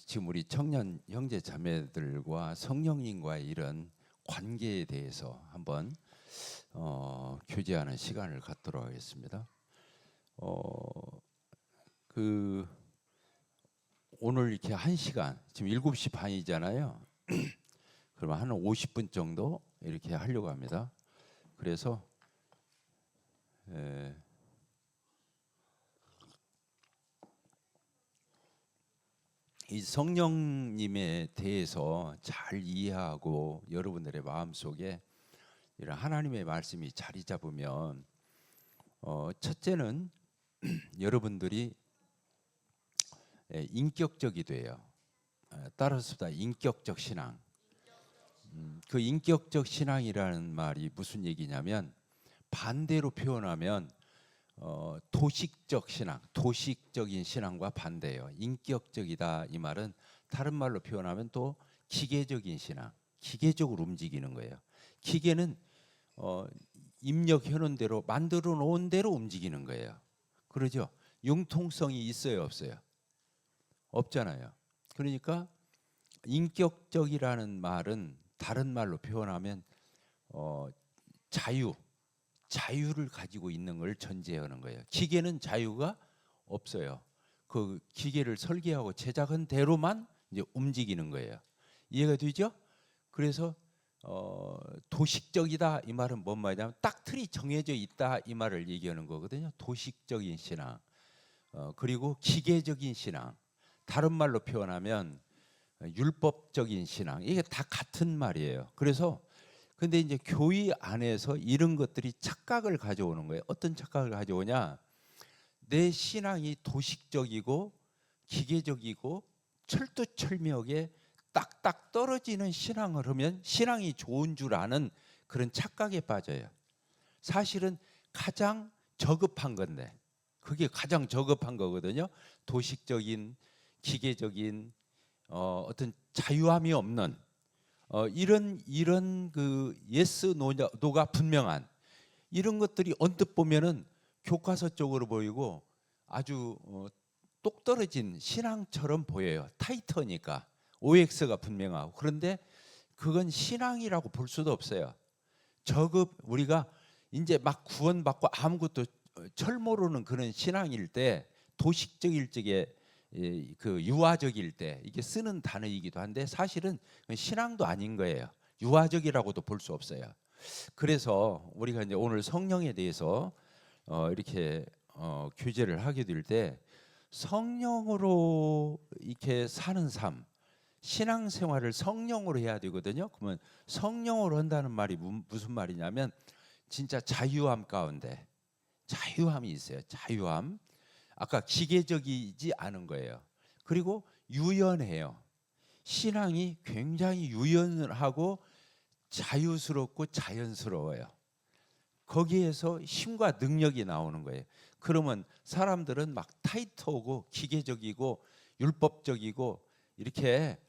지금 우리 청년 형제 자매들과 성령님과의 이런 관계에 대해서 한번 교제하는 시간을 갖도록 하겠습니다. 그 오늘 이렇게 1시간, 지금 7시 반이잖아요. 그러면 한 50분 정도 이렇게 하려고 합니다. 그래서 이 성령님에 대해서 잘 이해하고 여러분들의 마음속에 이런 하나님의 말씀이 자리 잡으면 첫째는 여러분들이 인격적이 돼요. 따라서 인격적 신앙. 그 인격적 신앙이라는 말이 무슨 얘기냐면 반대로 표현하면 도식적 신앙, 도식적인 신앙과 반대예요. 인격적이다 이 말은 다른 말로 표현하면 또 기계적인 신앙, 기계적으로 움직이는 거예요. 기계는 입력해 놓은 대로 만들어 놓은 대로 움직이는 거예요. 그러죠? 융통성이 있어요, 없어요? 없잖아요. 그러니까 인격적이라는 말은 다른 말로 표현하면 자유를 가지고 있는 걸 전제하는 거예요. 기계는 자유가 없어요. 그 기계를 설계하고 제작한 대로만 이제 움직이는 거예요. 이해가 되죠? 그래서 도식적이다 이 말은 뭔 말이냐면 딱 틀이 정해져 있다 이 말을 얘기하는 거거든요. 도식적인 신앙, 그리고 기계적인 신앙, 다른 말로 표현하면 율법적인 신앙, 이게 다 같은 말이에요. 그래서 근데 이제 교회 안에서 이런 것들이 착각을 가져오는 거예요. 어떤 착각을 가져오냐? 내 신앙이 도식적이고 기계적이고 철두철미하게 딱딱 떨어지는 신앙을 하면 신앙이 좋은 줄 아는 그런 착각에 빠져요. 사실은 가장 저급한 건데, 그게 가장 저급한 거거든요. 도식적인, 기계적인 어떤 자유함이 없는 이런 그 예스 노가 분명한 이런 것들이 언뜻 보면은 교과서 쪽으로 보이고 아주 똑 떨어진 신앙처럼 보여요. 타이터니까 OX가 분명하고. 그런데 그건 신앙이라고 볼 수도 없어요. 저급 우리가 이제 막 구원받고 아무것도 철 모르는 그런 신앙일 때, 도식적일 적에 그 유아적일 때 이게 쓰는 단어이기도 한데 사실은 신앙도 아닌 거예요. 유아적이라고도 볼 수 없어요. 그래서 우리가 이제 오늘 성령에 대해서 이렇게 교제를 하게 될 때 성령으로 이렇게 사는 삶, 신앙생활을 성령으로 해야 되거든요. 그러면 성령으로 한다는 말이 무슨 말이냐면 진짜 자유함 가운데 자유함이 있어요. 자유함. 아까 기계적이지 않은 거예요. 그리고 유연해요. 신앙이 굉장히 유연하고 자유스럽고 자연스러워요. 거기에서 힘과 능력이 나오는 거예요. 그러면 사람들은 막 타이트하고 기계적이고 율법적이고 이렇게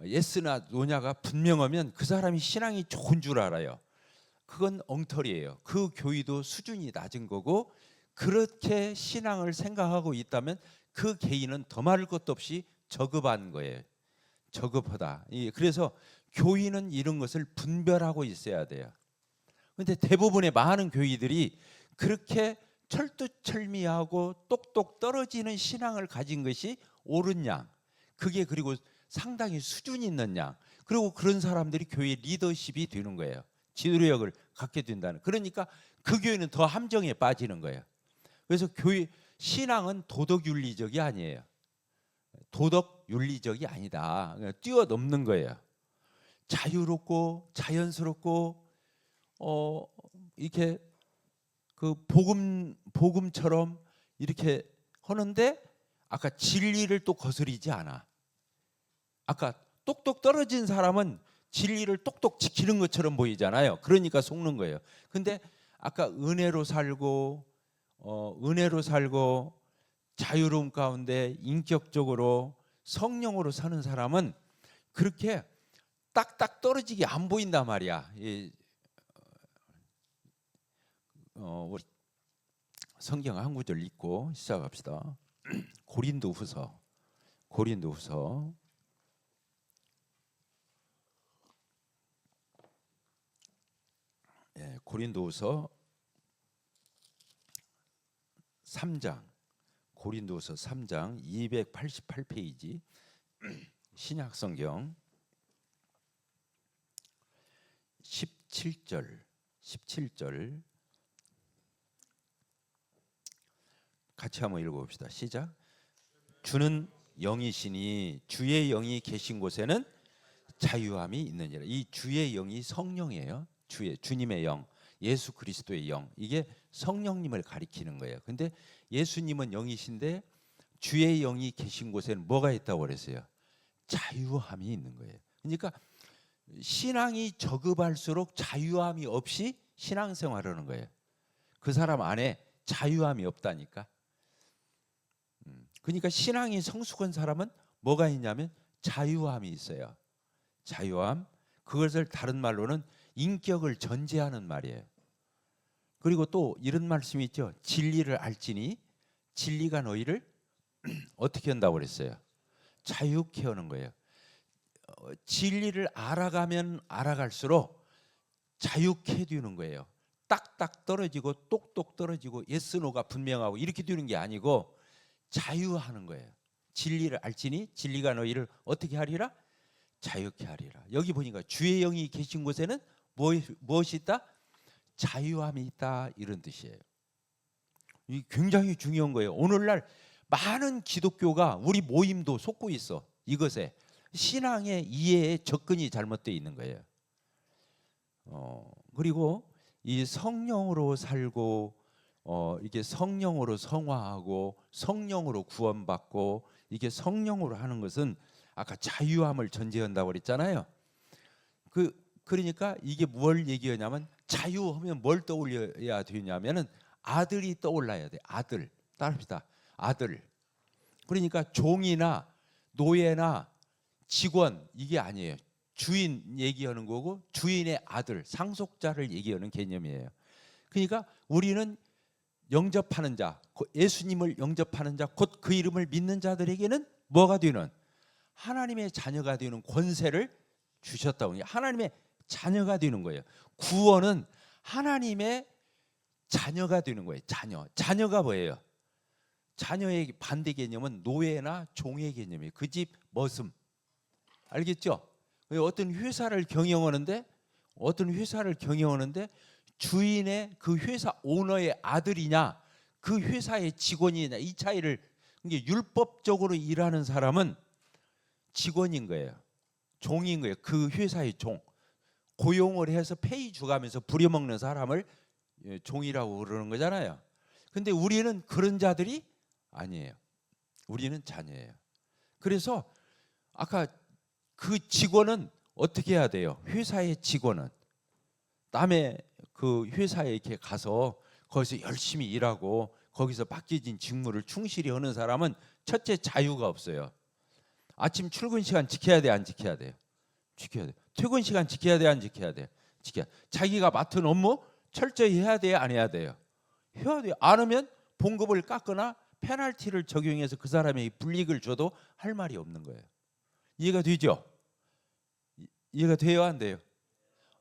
예스나 노냐가 분명하면 그 사람이 신앙이 좋은 줄 알아요. 그건 엉터리예요. 그 교의도 수준이 낮은 거고, 그렇게 신앙을 생각하고 있다면 그 개인은 더 말할 것도 없이 저급한 거예요. 저급하다. 그래서 교인은 이런 것을 분별하고 있어야 돼요. 그런데 대부분의 많은 교인들이 그렇게 철두철미하고 똑똑 떨어지는 신앙을 가진 것이 옳은 양, 그게 그리고 상당히 수준 있는 양, 그리고 그런 사람들이 교회 리더십이 되는 거예요. 지도력을 갖게 된다는. 그러니까 그 교회는 더 함정에 빠지는 거예요. 그래서 교회 신앙은 도덕윤리적이 아니에요. 도덕윤리적이 아니다. 뛰어넘는 거예요. 자유롭고 자연스럽고 이렇게 그 복음처럼 이렇게 하는데 아까 진리를 또 거스리지 않아. 아까 똑똑 떨어진 사람은 진리를 똑똑 지키는 것처럼 보이잖아요. 그러니까 속는 거예요. 근데 아까 은혜로 살고 자유로움 가운데 인격적으로 성령으로 사는 사람은 그렇게 딱딱 떨어지게 안 보인단 말이야. 우리 성경 한 구절 읽고 시작합시다. 고린도후서 고린도후서 3장, 고린도후서 3장 288페이지 신약성경 17절 같이 한번 읽어봅시다. 시작. 주는 영이시니 주의 영이 계신 곳에는 자유함이 있느니라. 이 주의 영이 성령이에요. 주님의 영, 예수 그리스도의 영, 이게 성령님을 가리키는 거예요. 근데 예수님은 영이신데 주의 영이 계신 곳에는 뭐가 있다고 그랬어요? 자유함이 있는 거예요. 그러니까 신앙이 저급할수록 자유함이 없이 신앙생활하는 거예요. 그 사람 안에 자유함이 없다니까. 그러니까 신앙이 성숙한 사람은 뭐가 있냐면 자유함이 있어요. 자유함. 그것을 다른 말로는 인격을 전제하는 말이에요. 그리고 또 이런 말씀이 있죠. 진리를 알지니 진리가 너희를 어떻게 한다고 그랬어요? 자유케 하는 거예요. 진리를 알아가면 알아갈수록 자유케 되는 거예요. 딱딱 떨어지고 똑똑 떨어지고 예스 노가 분명하고 이렇게 되는 게 아니고 자유하는 거예요. 진리를 알지니 진리가 너희를 어떻게 하리라? 자유케 하리라. 여기 보니까 주의 영이 계신 곳에는 무엇이 있다? 자유함이 있다, 이런 뜻이에요. 이 굉장히 중요한 거예요. 오늘날 많은 기독교가, 우리 모임도 속고 있어. 이것에 신앙의 이해에 접근이 잘못되어 있는 거예요. 그리고 이 성령으로 살고 이게 성령으로 성화하고 성령으로 구원받고 이게 성령으로 하는 것은 아까 자유함을 전제한다고 그랬잖아요. 그러니까 이게 뭘 얘기하냐면 자유하면 뭘 떠올려야 되냐면은 아들이 떠올라야 돼. 아들. 따릅시다. 아들. 그러니까 종이나 노예나 직원 이게 아니에요. 주인 얘기하는 거고 주인의 아들, 상속자를 얘기하는 개념이에요. 그러니까 우리는 영접하는 자, 예수님을 영접하는 자, 곧 그 이름을 믿는 자들에게는 뭐가 되는? 하나님의 자녀가 되는 권세를 주셨다고. 하나님의 자녀가 되는 거예요. 구원은 하나님의 자녀가 되는 거예요. 자녀가 뭐예요? 자녀의 반대 개념은 노예나 종의 개념이에요. 그 집 머슴. 알겠죠? 어떤 회사를 경영하는데 주인의 그 회사 오너의 아들이냐 그 회사의 직원이냐 이 차이를, 이게 율법적으로 일하는 사람은 직원인 거예요. 종인 거예요. 그 회사의 종. 고용을 해서 페이 주가면서 부려먹는 사람을 종이라고 그러는 거잖아요. 근데 우리는 그런 자들이 아니에요. 우리는 자녀예요. 그래서 아까 그 직원은 어떻게 해야 돼요? 회사의 직원은 남의 그 회사에 이렇게 가서 거기서 열심히 일하고 거기서 맡겨진 직무를 충실히 하는 사람은 첫째 자유가 없어요. 아침 출근 시간 지켜야 돼, 안 지켜야 돼요? 지켜야 돼. 퇴근 시간 지켜야 돼, 안 지켜야 돼? 지켜야. 자기가 맡은 업무 철저히 해야 돼요, 안 해야 돼요? 해야 돼요. 안 하면 봉급을 깎거나 페널티를 적용해서 그 사람에게 불이익을 줘도 할 말이 없는 거예요. 이해가 되죠? 이해가 돼요, 안 돼요?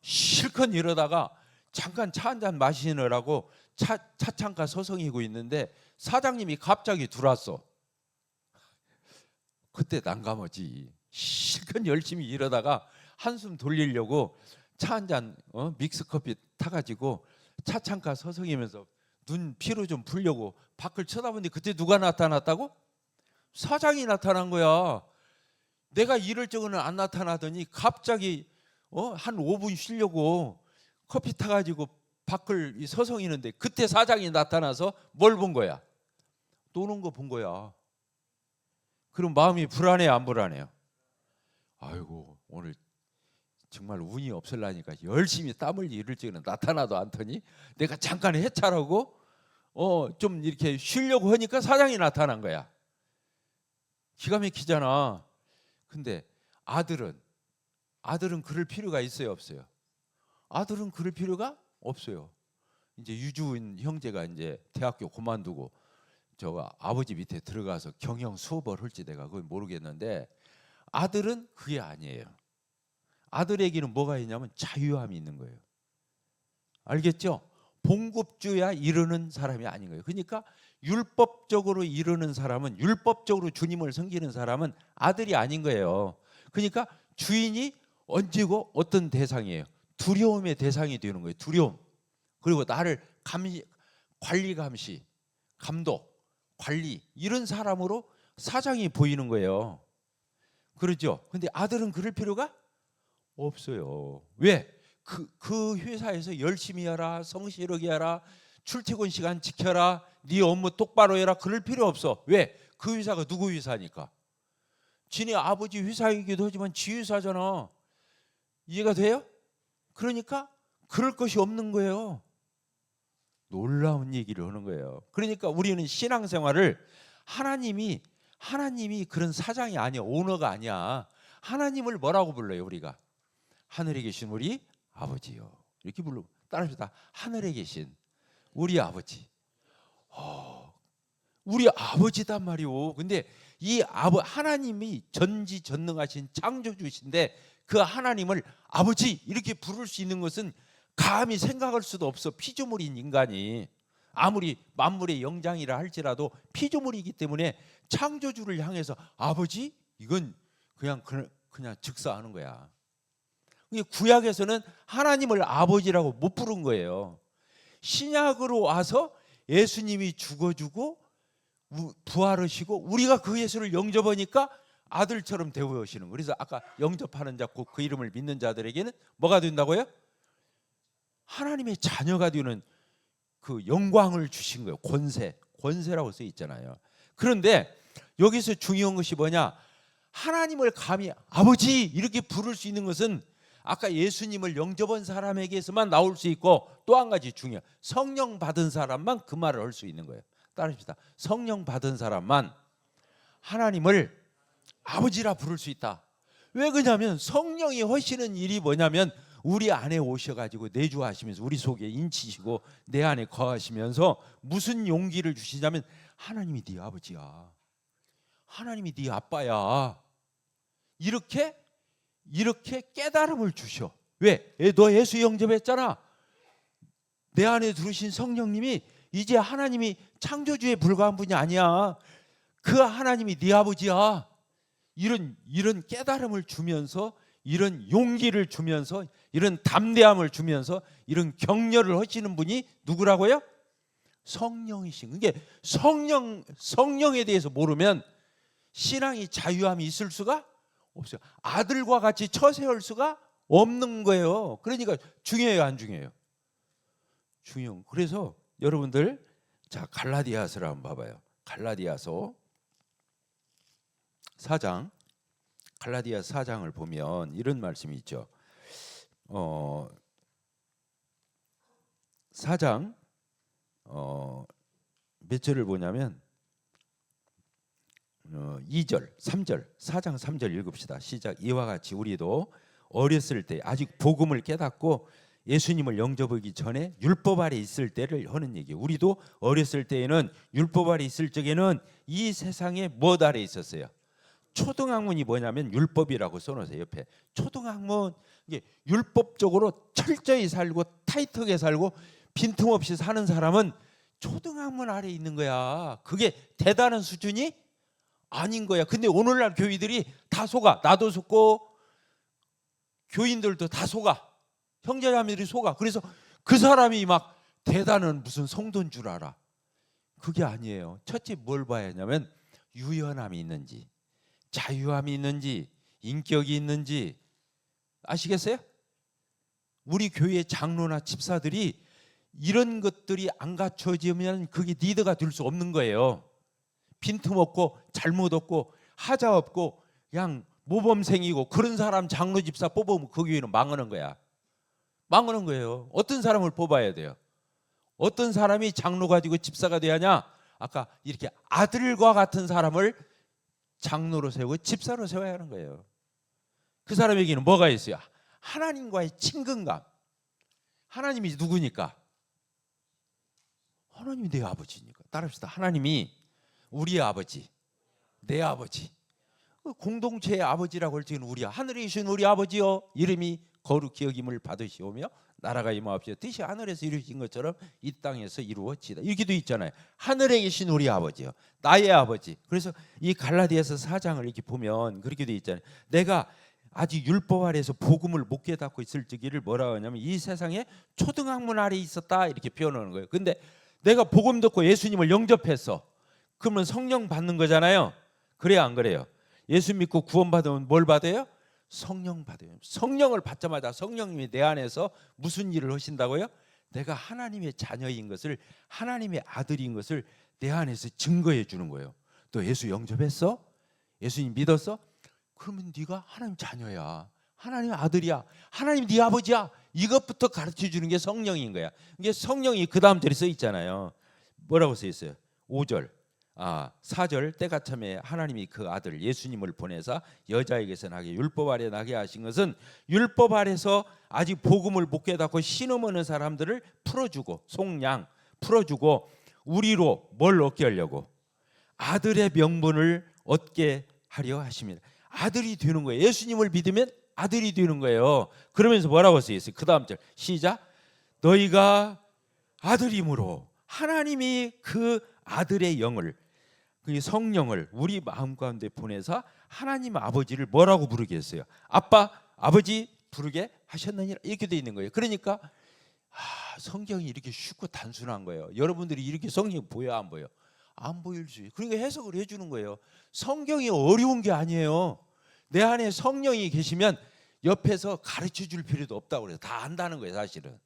실컷 이러다가 잠깐 차 한잔 마시느라고 차창가 서성이고 있는데 사장님이 갑자기 들어왔어. 그때 난감하지. 실컷 열심히 이러다가 한숨 돌리려고 차 한잔 믹스커피 타가지고 차창가 서성이면서 눈 피로 좀 풀려고 밖을 쳐다보는데 그때 누가 나타났다고? 사장이 나타난 거야. 내가 이럴 적은 안 나타나더니 갑자기 한 5분 쉬려고 커피 타가지고 밖을 서성이는데 그때 사장이 나타나서 뭘 본 거야? 노는 거 본 거야. 그럼 마음이 불안해, 안 불안해요? 아이고 오늘 정말 운이 없을라니까 열심히 땀 흘리 이럴 적은 나타나도 않더니 내가 잠깐 해차라고 좀 이렇게 쉬려고 하니까 사장이 나타난 거야. 기가 막히잖아. 근데 아들은 그럴 필요가 있어요, 없어요? 아들은 그럴 필요가 없어요. 이제 유주인 형제가 이제 대학교 그만두고 저 아버지 밑에 들어가서 경영 수업을 할지 내가 그걸 모르겠는데 아들은 그게 아니에요. 아들에게는 뭐가 있냐면 자유함이 있는 거예요. 알겠죠? 봉급주야 이르는 사람이 아닌 거예요. 그러니까 율법적으로 이르는 사람은, 율법적으로 주님을 섬기는 사람은 아들이 아닌 거예요. 그러니까 주인이 언제고 어떤 대상이에요? 두려움의 대상이 되는 거예요. 두려움. 그리고 나를 관리 감시, 감독, 관리 이런 사람으로 사장이 보이는 거예요. 그렇죠? 근데 아들은 그럴 필요가 없어요. 왜? 그 회사에서 열심히 하라, 성실하게 하라, 출퇴근 시간 지켜라, 네 업무 똑바로 해라, 그럴 필요 없어. 왜? 그 회사가 누구 회사니까? 지네 아버지 회사이기도 하지만 지 회사잖아. 이해가 돼요? 그러니까 그럴 것이 없는 거예요. 놀라운 얘기를 하는 거예요. 그러니까 우리는 신앙생활을 하나님이 그런 사장이 아니야, 오너가 아니야. 하나님을 뭐라고 불러요? 우리가 하늘에 계신 우리 아버지요, 이렇게 불러. 따라합시다. 하늘에 계신 우리 아버지. 우리 아버지단 말이오. 근데 이 하나님이 전지전능하신 창조주신데 그 하나님을 아버지 이렇게 부를 수 있는 것은 감히 생각할 수도 없어. 피조물인 인간이 아무리 만물의 영장이라 할지라도 피조물이기 때문에 창조주를 향해서 아버지, 이건 그냥 즉사하는 거야. 구약에서는 하나님을 아버지라고 못 부른 거예요. 신약으로 와서 예수님이 죽어주고 부활하시고 우리가 그 예수를 영접하니까 아들처럼 대우하시는 거예요. 그래서 아까 영접하는 자, 그 이름을 믿는 자들에게는 뭐가 된다고요? 하나님의 자녀가 되는 그 영광을 주신 거예요. 권세라고 써 있잖아요. 그런데 여기서 중요한 것이 뭐냐? 하나님을 감히 아버지 이렇게 부를 수 있는 것은 아까 예수님을 영접한 사람에게서만 나올 수 있고, 또 한 가지 중요해요. 성령 받은 사람만 그 말을 할 수 있는 거예요. 따라합시다. 성령 받은 사람만 하나님을 아버지라 부를 수 있다. 왜 그러냐면 성령이 하시는 일이 뭐냐면 우리 안에 오셔가지고 내주하시면서 우리 속에 인치시고 내 안에 거하시면서 무슨 용기를 주시냐면 하나님이 네 아버지야, 하나님이 네 아빠야, 이렇게 깨달음을 주셔. 왜? 너 예수 영접했잖아. 내 안에 들으신 성령님이 이제 하나님이 창조주에 불과한 분이 아니야. 그 하나님이 네 아버지야. 이런 깨달음을 주면서, 이런 용기를 주면서, 이런 담대함을 주면서, 이런 격려를 하시는 분이 누구라고요? 성령이신. 그게 성령에 대해서 모르면 신앙이 자유함이 있을 수가 없어요. 아들과 같이 처세할 수가 없는 거예요. 그러니까 중요해요, 안 중요해요? 중요. 그래서 여러분들 자, 갈라디아서를 한번 봐봐요. 갈라디아서 4장, 갈라디아서 4장을 보면 이런 말씀이 있죠. 4장 몇 절을 보냐면 2절, 3절, 4장 3절 읽읍시다. 시작. 이와 같이 우리도 어렸을 때 아직 복음을 깨닫고 예수님을 영접하기 전에 율법 아래 있을 때를 하는 얘기예요. 우리도 어렸을 때에는 율법 아래 있을 적에는 이 세상에 무엇 아래 있었어요? 초등학문이 뭐냐면 율법이라고 써놓으세요. 옆에 초등학문. 이게 율법적으로 철저히 살고 타이트하게 살고 빈틈없이 사는 사람은 초등학문 아래 있는 거야. 그게 대단한 수준이 아닌 거야. 근데 오늘날 교회들이 다 속아. 나도 속고 교인들도 다 속아. 형제자매들이 속아. 그래서 그 사람이 막 대단한 무슨 성도인 줄 알아. 그게 아니에요. 첫째 뭘 봐야 하냐면 유연함이 있는지, 자유함이 있는지, 인격이 있는지. 아시겠어요? 우리 교회 장로나 집사들이 이런 것들이 안 갖춰지면 그게 리더가 될 수 없는 거예요. 빈틈없고 잘못 없고 하자 없고 그냥 모범생이고 그런 사람 장로 집사 뽑으면 그 교회는 망하는 거야. 망하는 거예요. 어떤 사람을 뽑아야 돼요? 어떤 사람이 장로가 되고 집사가 돼야 하냐? 아까 이렇게 아들과 같은 사람을 장로로 세우고 집사로 세워야 하는 거예요. 그 사람에게는 뭐가 있어요? 하나님과의 친근감. 하나님이 누구니까? 하나님이 내 아버지니까. 따라합시다. 하나님이 우리의 아버지, 내 아버지. 공동체의 아버지라고 할 적에는 우리야. 하늘에 계신 우리 아버지요. 이름이 거룩히 여김을 받으시오며 나라가 임하옵시며 뜻이 하늘에서 이루어진 것처럼 이 땅에서 이루어지다. 이렇게 돼 있잖아요. 하늘에 계신 우리 아버지요, 나의 아버지. 그래서 이 갈라디아서 4장을 이렇게 보면 그렇게 돼 있잖아요. 내가 아직 율법 아래에서 복음을 못 깨닫고 있을 적기를 뭐라고 하냐면 이 세상에 초등학문 아래 있었다 이렇게 표현하는 거예요. 근데 내가 복음 듣고 예수님을 영접했어. 그러면 성령 받는 거잖아요. 그래요, 안 그래요? 예수 믿고 구원받으면 뭘 받아요? 성령 받아요. 성령을 받자마자 성령님이 내 안에서 무슨 일을 하신다고요? 내가 하나님의 자녀인 것을, 하나님의 아들인 것을 내 안에서 증거해 주는 거예요. 너 예수 영접했어? 예수님 믿었어? 그러면 네가 하나님 자녀야, 하나님 아들이야, 하나님 네 아버지야. 이것부터 가르쳐 주는 게 성령인 거야. 이게 성령이 그 다음 절에 써 있잖아요. 뭐라고 써 있어요? 5절 4절 때가 참에 하나님이 그 아들 예수님을 보내사 여자에게서 나게 율법 아래 나게 하신 것은 율법 아래서 아직 복음을 못 깨닫고 신음하는 사람들을 풀어주고 속량 풀어주고 우리로 뭘 얻게 하려고? 아들의 명분을 얻게 하려 하십니다. 아들이 되는 거예요. 예수님을 믿으면 아들이 되는 거예요. 그러면서 뭐라고 써 있어요? 그 다음 절 시작. 너희가 아들이므로 하나님이 그 아들의 영을, 그 성령을 우리 마음 가운데 보내서 하나님 아버지를 뭐라고 부르게 했어요? 아빠, 아버지 부르게 하셨느니라. 이렇게 돼 있는 거예요. 그러니까 성경이 이렇게 쉽고 단순한 거예요. 여러분들이 이렇게 성경이 보여 안 보여? 안 보일 수 있어요. 그러니까 해석을 해주는 거예요. 성경이 어려운 게 아니에요. 내 안에 성령이 계시면 옆에서 가르쳐 줄 필요도 없다고 그래요. 다 안다는 거예요. 사실은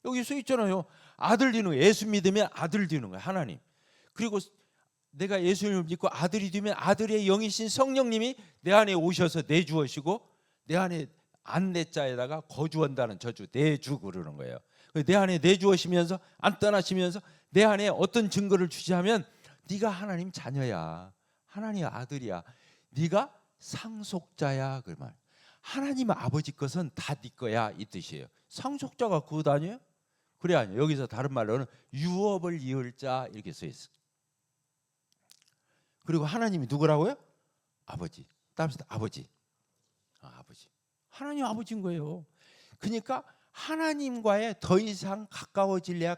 여기 써 있잖아요. 아들 되는 거예요. 예수 믿으면 아들 되는 거예요. 하나님. 그리고 내가 예수님을 믿고 아들이 되면 아들의 영이신 성령님이 내 안에 오셔서 내주어시고 내 안에 안내자에다가 거주한다는 저주 내주 그러는 거예요. 내 안에 내주어시면서 안 떠나시면서 내 안에 어떤 증거를 주시하면 네가 하나님 자녀야, 하나님 아들이야, 네가 상속자야. 그 말. 하나님 아버지 것은 다 네 거야 이 뜻이에요. 상속자가 그것 아니에요? 그래 아니에요. 여기서 다른 말로는 유업을 이을 자 이렇게 써 있어요. 그리고 하나님이 누구라고요? 아버지. 따라서 아버지. 아버지. 하나님 아버지인 거예요. 그러니까 하나님과의 더 이상 가까워질래야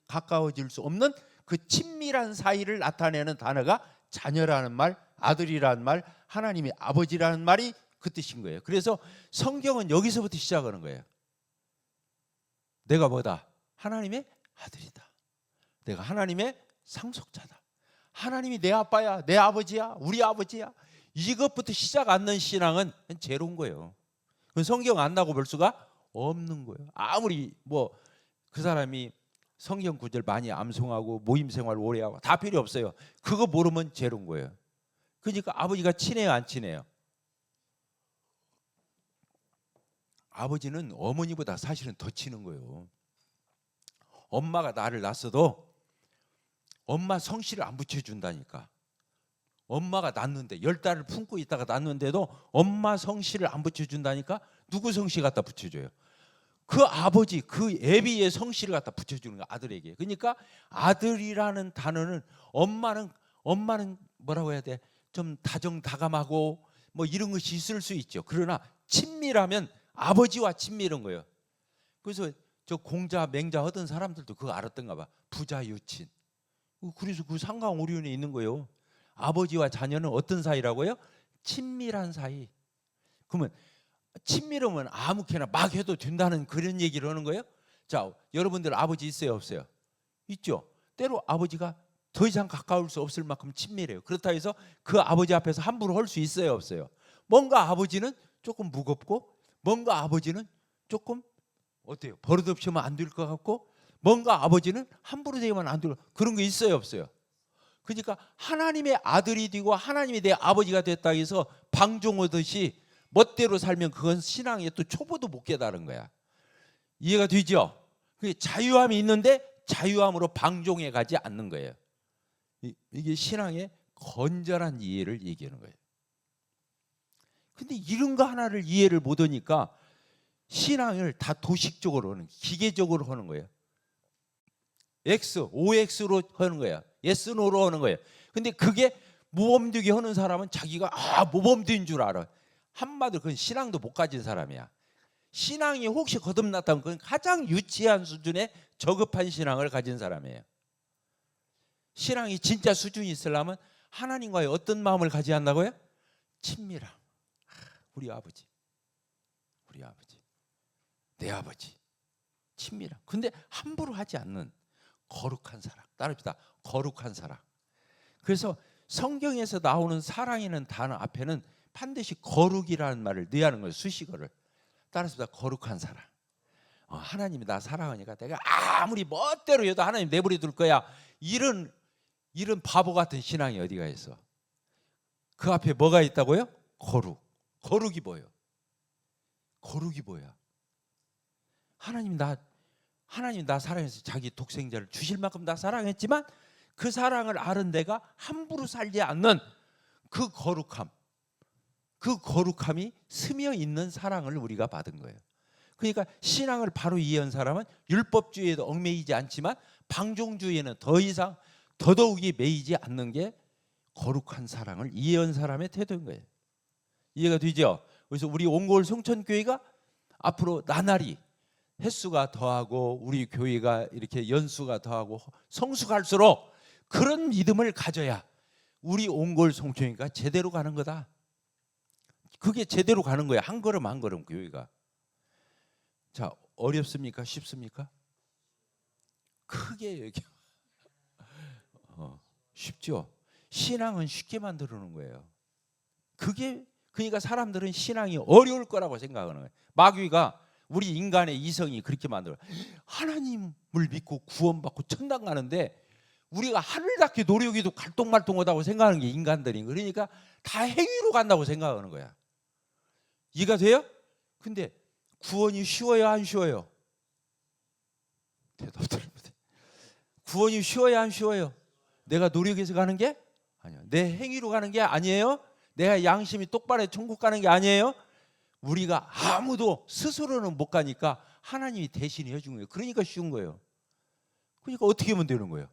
가까워질 수 없는 그 친밀한 사이를 나타내는 단어가 자녀라는 말, 아들이라는 말, 하나님의 아버지라는 말이 그 뜻인 거예요. 그래서 성경은 여기서부터 시작하는 거예요. 내가 뭐다? 하나님의 아들이다. 내가 하나님의 상속자다. 하나님이 내 아빠야, 내 아버지야, 우리 아버지야. 이것부터 시작 않는 신앙은 제로인 거예요. 성경 안 나고 볼 수가 없는 거예요. 아무리 뭐 그 사람이 성경 구절 많이 암송하고 모임 생활 오래 하고 다 필요 없어요. 그거 모르면 제로인 거예요. 그러니까 아버지가 친해요, 안 친해요? 아버지는 어머니보다 사실은 더 친한 거예요. 엄마가 나를 낳았어도 엄마 성씨를 안 붙여준다니까. 엄마가 낳는데 10달을 품고 있다가 낳는데도 엄마 성씨를 안 붙여준다니까. 누구 성씨 갖다 붙여줘요? 그 아버지, 그 애비의 성씨를 갖다 붙여주는 거야, 아들에게. 그러니까 아들이라는 단어는 엄마는 뭐라고 해야 돼? 좀 다정다감하고 뭐 이런 것이 있을 수 있죠. 그러나 친밀하면 아버지와 친밀한 거예요. 그래서 저 공자, 맹자 하던 사람들도 그거 알았던가 봐. 부자 유친. 그래서 그 상강오륜에 있는 거예요. 아버지와 자녀는 어떤 사이라고요? 친밀한 사이. 그러면 친밀하면 아무렇게나 막 해도 된다는 그런 얘기를 하는 거예요? 자, 여러분들 아버지 있어요, 없어요? 있죠. 때로 아버지가 더 이상 가까울 수 없을 만큼 친밀해요. 그렇다 해서 그 아버지 앞에서 함부로 할 수 있어요, 없어요? 뭔가 아버지는 조금 무겁고 뭔가 아버지는 조금 어때요? 버릇없이 하면 안 될 것 같고 뭔가 아버지는 함부로 대하면 안 되고 그런 거 있어요, 없어요? 그러니까 하나님의 아들이 되고 하나님이 내 아버지가 됐다 해서 방종하듯이 멋대로 살면 그건 신앙의 또 초보도 못 깨달은 거야. 이해가 되죠? 그게 자유함이 있는데 자유함으로 방종해 가지 않는 거예요. 이게 신앙의 건전한 이해를 얘기하는 거예요. 근데 이런 거 하나를 이해를 못 하니까 신앙을 다 도식적으로 하는, 기계적으로 하는 거예요. X, OX로 하는 거야. yes, no로 하는 거예요. 근데 그게 모범되게 하는 사람은 자기가 모범된 줄 알아. 한마디로 그건 신앙도 못 가진 사람이야. 신앙이 혹시 거듭났다면 그건 가장 유치한 수준의 저급한 신앙을 가진 사람이에요. 신앙이 진짜 수준이 있으려면 하나님과의 어떤 마음을 가져야 한다고요? 친밀함. 우리 아버지, 내 아버지, 친밀함. 근데 함부로 하지 않는 거룩한 사랑. 따릅시다. 거룩한 사랑. 그래서 성경에서 나오는 사랑이라는 단어 앞에는 반드시 거룩이라는 말을 넣어야 하는 거예요. 수식어를. 따라서 거룩한 사랑. 하나님이 나 사랑하니까 내가 아무리 멋대로 해도 하나님 내버려 둘 거야. 이런 바보 같은 신앙이 어디가 있어? 그 앞에 뭐가 있다고요? 거룩. 거룩이 뭐예요? 거룩이 뭐야? 하나님 나 사랑해서 자기 독생자를 주실 만큼 나 사랑했지만 그 사랑을 아는 내가 함부로 살지 않는 그 거룩함이 스며 있는 사랑을 우리가 받은 거예요. 그러니까 신앙을 바로 이해한 사람은 율법주의에도 얽매이지 않지만 방종주의에는 더 이상 더더욱이 매이지 않는 게 거룩한 사랑을 이해한 사람의 태도인 거예요. 이해가 되죠? 그래서 우리 옹골 성천교회가 앞으로 나날이 횟수가 더하고 우리 교회가 이렇게 연수가 더하고 성숙할수록 그런 믿음을 가져야 우리 옹골 성천교회가 제대로 가는 거다. 그게 제대로 가는 거야. 한 걸음 한 걸음 교회가. 자, 어렵습니까? 쉽습니까? 크게 얘기해. 쉽죠. 신앙은 쉽게 만들어 놓은 거예요. 그러니까 사람들은 신앙이 어려울 거라고 생각하는 거예요. 마귀가 우리 인간의 이성이 그렇게 만들어. 하나님을 믿고 구원받고 천당 가는데 우리가 하늘 닿게 노력해도 갈똥말똥하다고 생각하는 게 인간들인 거예요. 그러니까 다 행위로 간다고 생각하는 거야. 이해가 돼요? 근데 구원이 쉬워요, 안 쉬워요? 대답들 못해. 구원이 쉬워요, 안 쉬워요? 내가 노력해서 가는 게 아니야. 내 행위로 가는 게 아니에요. 내가 양심이 똑바로 천국 가는 게 아니에요. 우리가 아무도 스스로는 못 가니까 하나님이 대신 해준 거예요. 그러니까 쉬운 거예요. 그러니까 어떻게 하면 되는 거예요?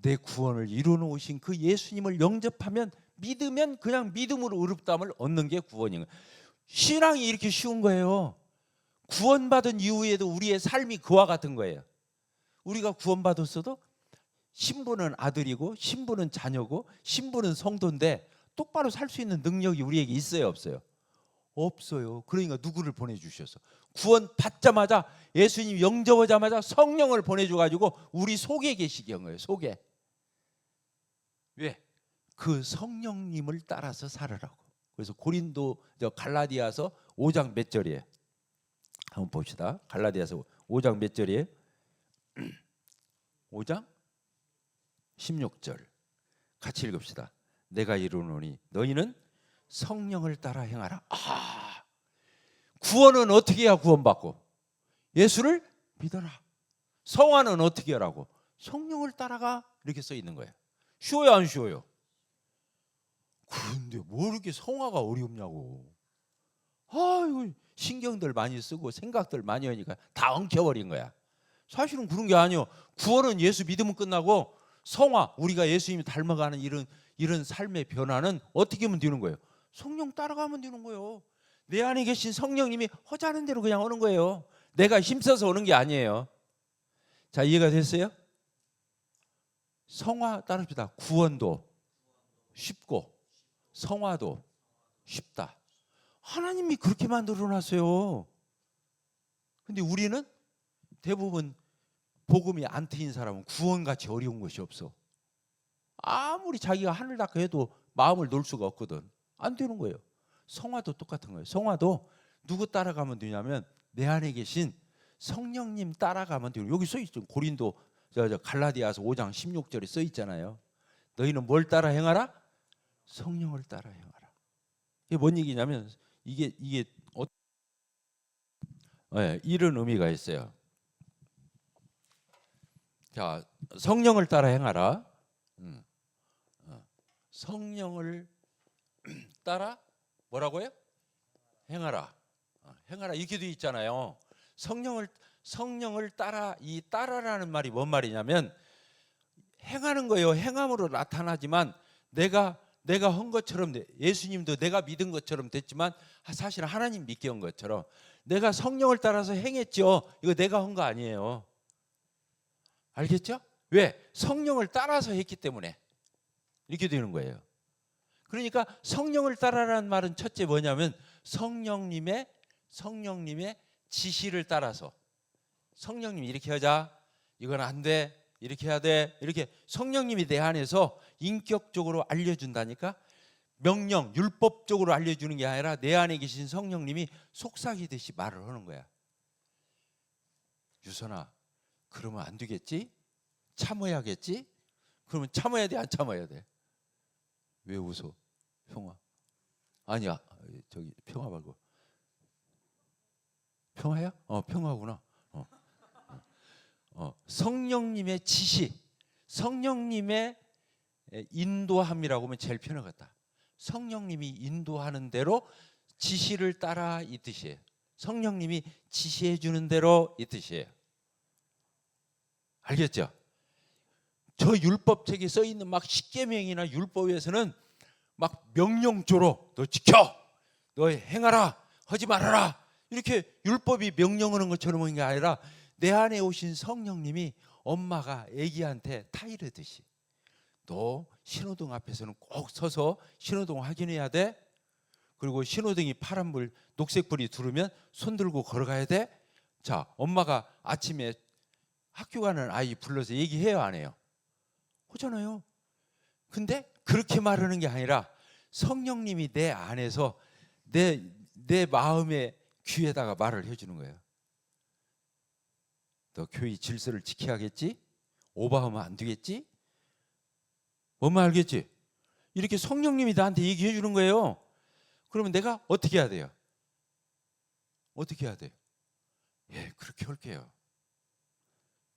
내 구원을 이루어놓으신 그 예수님을 영접하면 믿으면 그냥 믿음으로 의롭다함을 얻는 게 구원인 거예요. 신앙이 이렇게 쉬운 거예요. 구원받은 이후에도 우리의 삶이 그와 같은 거예요. 우리가 구원받았어도 신부는 아들이고 신부는 자녀고 신부는 성도인데 똑바로 살 수 있는 능력이 우리에게 있어요, 없어요? 없어요. 그러니까 누구를 보내주셨어? 구원 받자마자 예수님 영접하자마자 성령을 보내줘가지고 우리 속에 계시게 한 거예요. 속에. 왜? 그 성령님을 따라서 살으라고. 그래서 갈라디아서 5장 몇 절이에요? 한번 봅시다. 갈라디아서 5장 몇 절이에요? 5장 16절 같이 읽읍시다. 내가 이르노니 너희는 성령을 따라 행하라. 구원은 어떻게 해야 구원받고? 예수를 믿어라. 성화는 어떻게 하라고? 성령을 따라가. 이렇게 써 있는 거예요. 쉬워요, 안 쉬워요? 그런데 뭐 이렇게 성화가 어렵냐고. 이거 신경들 많이 쓰고 생각들 많이 하니까 다 엉켜버린 거야. 사실은 그런 게 아니에요. 구원은 예수 믿으면 끝나고 성화, 우리가 예수님이 닮아가는 이런 삶의 변화는 어떻게 하면 되는 거예요? 성령 따라가면 되는 거예요. 내 안에 계신 성령님이 허자는 대로 그냥 오는 거예요. 내가 힘써서 오는 게 아니에요. 자, 이해가 됐어요? 성화 따릅시다. 구원도 쉽고 성화도 쉽다. 하나님이 그렇게 만들어 놨어요. 근데 우리는 대부분 복음이 안 트인 사람은 구원같이 어려운 것이 없어. 아무리 자기가 하늘 닦아 해도 마음을 놓을 수가 없거든. 안 되는 거예요. 성화도 똑같은 거예요. 성화도 누구 따라가면 되냐면 내 안에 계신 성령님 따라가면 돼요. 여기 써 있죠. 갈라디아서 5장 16절에 써 있잖아요. 너희는 뭘 따라 행하라? 성령을 따라 행하라. 이게 뭔 얘기냐면 이게 이런 의미가 있어요. 자, 성령을 따라 행하라. 성령을 따라 뭐라고요? 행하라. 행하라 이렇게 돼 있잖아요. 성령을 따라, 이 따라라는 말이 뭔 말이냐면 행하는 거예요. 행함으로 나타나지만 내가 내가 한 것처럼 예수님도 내가 믿은 것처럼 됐지만 사실 하나님 믿게 한 것처럼 내가 성령을 따라서 행했죠. 이거 내가 한 거 아니에요. 알겠죠? 왜? 성령을 따라서 했기 때문에 이렇게 되는 거예요. 그러니까 성령을 따라라는 말은 첫째 뭐냐면 성령님의 지시를 따라서 성령님이 이렇게 하자, 이건 안 돼, 이렇게 해야 돼, 이렇게 성령님이 내 안에서 인격적으로 알려준다니까. 명령, 율법적으로 알려주는 게 아니라 내 안에 계신 성령님이 속삭이듯이 말을 하는 거야. 유선아, 그러면 안 되겠지? 참아야겠지? 그러면 참아야 돼, 안 참아야 돼? 왜 웃어? 평화. 아니야, 저기 평화 말고. 평화야? 평화구나. 성령님의 지시, 성령님의 인도함이라고 하면 제일 편하겠다. 성령님이 인도하는 대로 지시를 따라 이 뜻이에요. 성령님이 지시해 주는 대로 이 뜻이에요. 알겠죠? 저 율법책에 써 있는 막 십계명이나 율법에서는 막 명령조로 너 지켜, 너 행하라, 하지 말아라, 이렇게 율법이 명령하는 것처럼 하는 게 아니라 내 안에 오신 성령님이 엄마가 아기한테 타이르듯이 너 신호등 앞에서는 꼭 서서 신호등 확인해야 돼. 그리고 신호등이 파란불, 녹색불이 들어오면 손 들고 걸어가야 돼. 자, 엄마가 아침에 학교 가는 아이 불러서 얘기해요, 안 해요? 하잖아요. 근데 그렇게 말하는 게 아니라 성령님이 내 안에서 내 마음의 귀에다가 말을 해주는 거예요. 너 교회 질서를 지켜야겠지? 오버하면 안 되겠지? 뭔 말 알겠지? 이렇게 성령님이 나한테 얘기해 주는 거예요. 그러면 내가 어떻게 해야 돼요? 어떻게 해야 돼요? 예, 그렇게 할게요.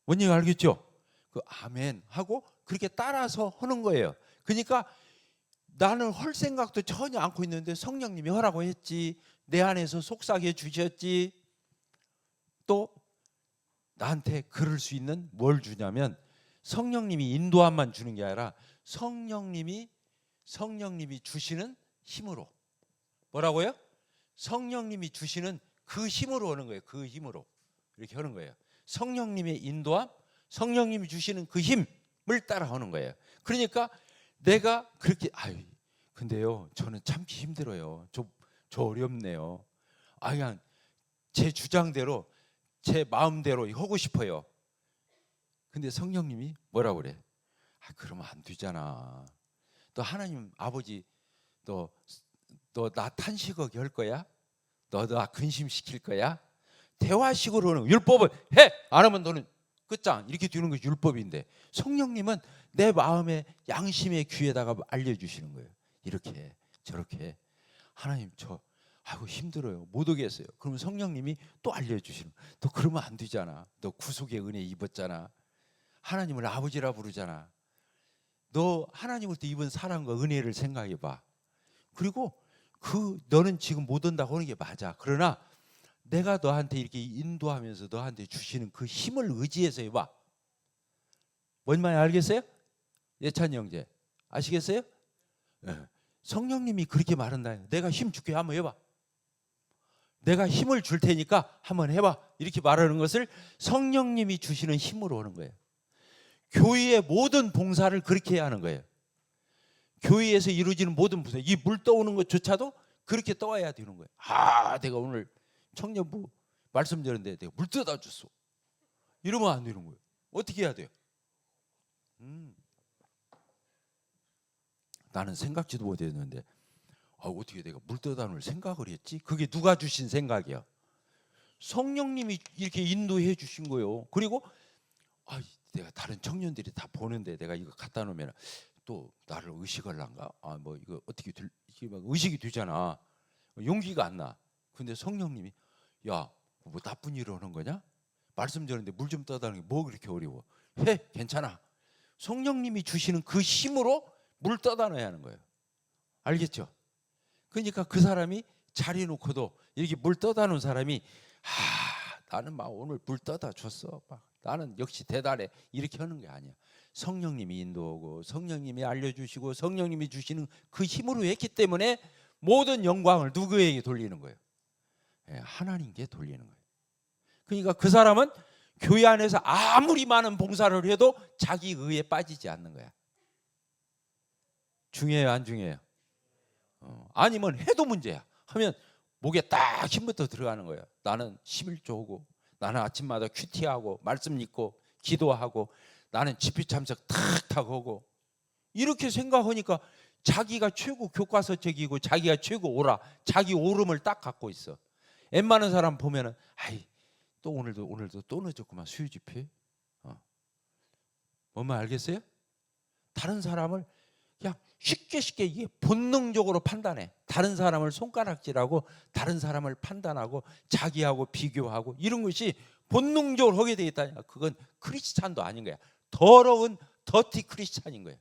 뭔 얘기 알겠죠? 그 아멘 하고 그렇게 따라서 하는 거예요. 그러니까 나는 할 생각도 전혀 않고 있는데 성령님이 하라고 했지, 내 안에서 속삭여 주셨지. 또 나한테 그럴 수 있는 뭘 주냐면 성령님이 인도함만 주는 게 아니라 성령님이 주시는 힘으로. 뭐라고요? 성령님이 주시는 그 힘으로 하는 거예요. 그 힘으로 이렇게 하는 거예요. 성령님의 인도함, 성령님이 주시는 그 힘을 따라 하는 거예요. 그러니까 내가 그렇게 근데요 저는 참기 힘들어요. 저 어렵네요. 그냥 제 주장대로 제 마음대로 하고 싶어요. 근데 성령님이 뭐라고 그래? 그러면 안 되잖아. 또 하나님 아버지 너 나 탄식하게 할 거야? 너 나 근심시킬 거야? 대화식으로는 율법을 해! 안 하면 너는 끝장, 이렇게 되는 것이 율법인데 성령님은 내 마음의 양심의 귀에다가 알려주시는 거예요. 이렇게 저렇게. 하나님 힘들어요, 못 오겠어요. 그러면 성령님이 또 알려주시는 거예요. 너 그러면 안 되잖아. 너 구속의 은혜 입었잖아. 하나님을 아버지라 부르잖아. 너 하나님으로부터 입은 사랑과 은혜를 생각해봐. 그리고 너는 지금 못 온다고 하는 게 맞아. 그러나 내가 너한테 이렇게 인도하면서 너한테 주시는 그 힘을 의지해서 해봐. 뭔 말인지 알겠어요? 예찬이 형제 아시겠어요? 네. 성령님이 그렇게 말한다. 내가 힘 줄게, 한번 해봐. 내가 힘을 줄 테니까 한번 해봐. 이렇게 말하는 것을 성령님이 주시는 힘으로 하는 거예요. 교회의 모든 봉사를 그렇게 해야 하는 거예요. 교회에서 이루어지는 모든 봉사, 이 물 떠오는 것조차도 그렇게 떠와야 되는 거예요. 내가 오늘 청년부 말씀 드렸는데 내가 물 떠다 줬어. 이러면 안 되는 거예요. 어떻게 해야 돼요? 나는 생각지도 못했는데 어떻게 내가 물 떠다 놓을 생각을 했지? 그게 누가 주신 생각이야? 성령님이 이렇게 인도해 주신 거예요. 그리고 내가 다른 청년들이 다 보는데 내가 이거 갖다 놓으면 또 나를 의식할란가? 이거 어떻게 이게 막 의식이 되잖아. 용기가 안 나. 근데 성령님이 뭐 나쁜 일을 하는 거냐? 말씀 드렸는데 물 좀 떠다는 게 뭐 그렇게 어려워? 해, 괜찮아. 성령님이 주시는 그 힘으로 물 떠다 놔야 하는 거예요. 알겠죠? 그러니까 그 사람이 자리 놓고도 이렇게 물 떠다 놓은 사람이 나는 막 오늘 물 떠다 줬어. 나는 역시 대단해. 이렇게 하는 게 아니야. 성령님이 인도하고 성령님이 알려주시고 성령님이 주시는 그 힘으로 했기 때문에 모든 영광을 누구에게 돌리는 거예요? 하나님께 돌리는 거예요. 그러니까 그 사람은 교회 안에서 아무리 많은 봉사를 해도 자기 의에 빠지지 않는 거야. 중요해요, 안 중요해요? 아니면 해도 문제야. 하면 목에 딱 힘부터 들어가는 거예요. 나는 11조 하고, 나는 아침마다 큐티하고, 말씀 읽고, 기도하고, 나는 집회 참석 탁탁 하고, 이렇게 생각하니까 자기가 최고 교과서적이고 자기가 최고 오라, 자기 오름을 딱 갖고 있어. 웬만한 사람 보면은 아이 또 오늘도 또 늦었구만 수요 집회. 뭔 말 알겠어요? 다른 사람을 그냥 쉽게 이게 본능적으로 판단해. 다른 사람을 손가락질하고 다른 사람을 판단하고 자기하고 비교하고 이런 것이 본능적으로 하게 돼 있다니까. 그건 크리스찬도 아닌 거야. 더러운 더티 크리스찬인 거야.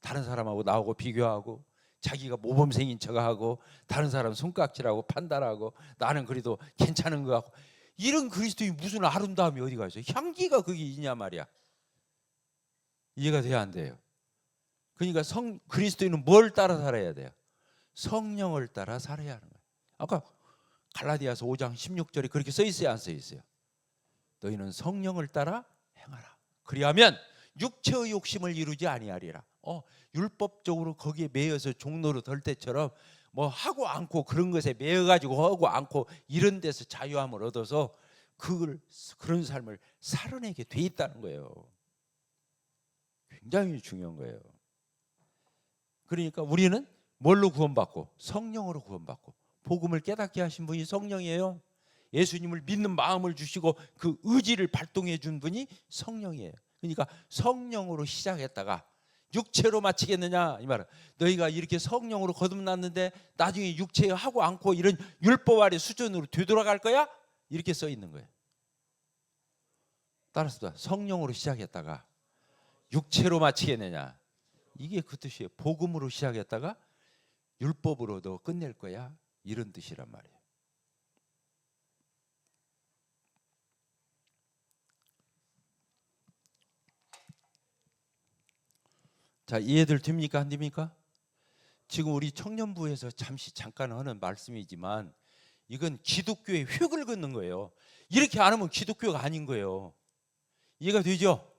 다른 사람하고 나하고 비교하고 자기가 모범생인 척하고 다른 사람 손가락질하고 판단하고 나는 그래도 괜찮은 거 같고 이런 그리스도인이 무슨 아름다움이 어디가 있어요? 향기가 그게 있냐 말이야. 이해가 돼야 안 돼요? 그러니까 그리스도인은 뭘 따라 살아야 돼요? 성령을 따라 살아야 하는 거예요. 아까 갈라디아서 5장 16절에 그렇게 써 있어요, 안 써 있어요? 너희는 성령을 따라 행하라. 그리하면 육체의 욕심을 이루지 아니하리라. 율법적으로 거기에 매여서 종로로 덜 때처럼 뭐 하고 않고 그런 것에 매여가지고 하고 않고 이런 데서 자유함을 얻어서 그런 삶을 살아내게 돼 있다는 거예요. 굉장히 중요한 거예요. 그러니까 우리는 뭘로 구원받고? 성령으로 구원받고. 복음을 깨닫게 하신 분이 성령이에요. 예수님을 믿는 마음을 주시고 그 의지를 발동해 준 분이 성령이에요. 그러니까 성령으로 시작했다가 육체로 마치겠느냐 이 말은 너희가 이렇게 성령으로 거듭났는데 나중에 육체에 하고 않고 이런 율법 아래 수준으로 되돌아갈 거야? 이렇게 써 있는 거예요. 따라서 성령으로 시작했다가 육체로 마치겠느냐 이게 그 뜻이에요. 복음으로 시작했다가 율법으로 너 끝낼 거야 이런 뜻이란 말이에요. 자, 이해들 됩니까? 안 됩니까? 지금 우리 청년부에서 잠깐 하는 말씀이지만 이건 기독교의 획을 긋는 거예요. 이렇게 안 하면 기독교가 아닌 거예요. 이해가 되죠?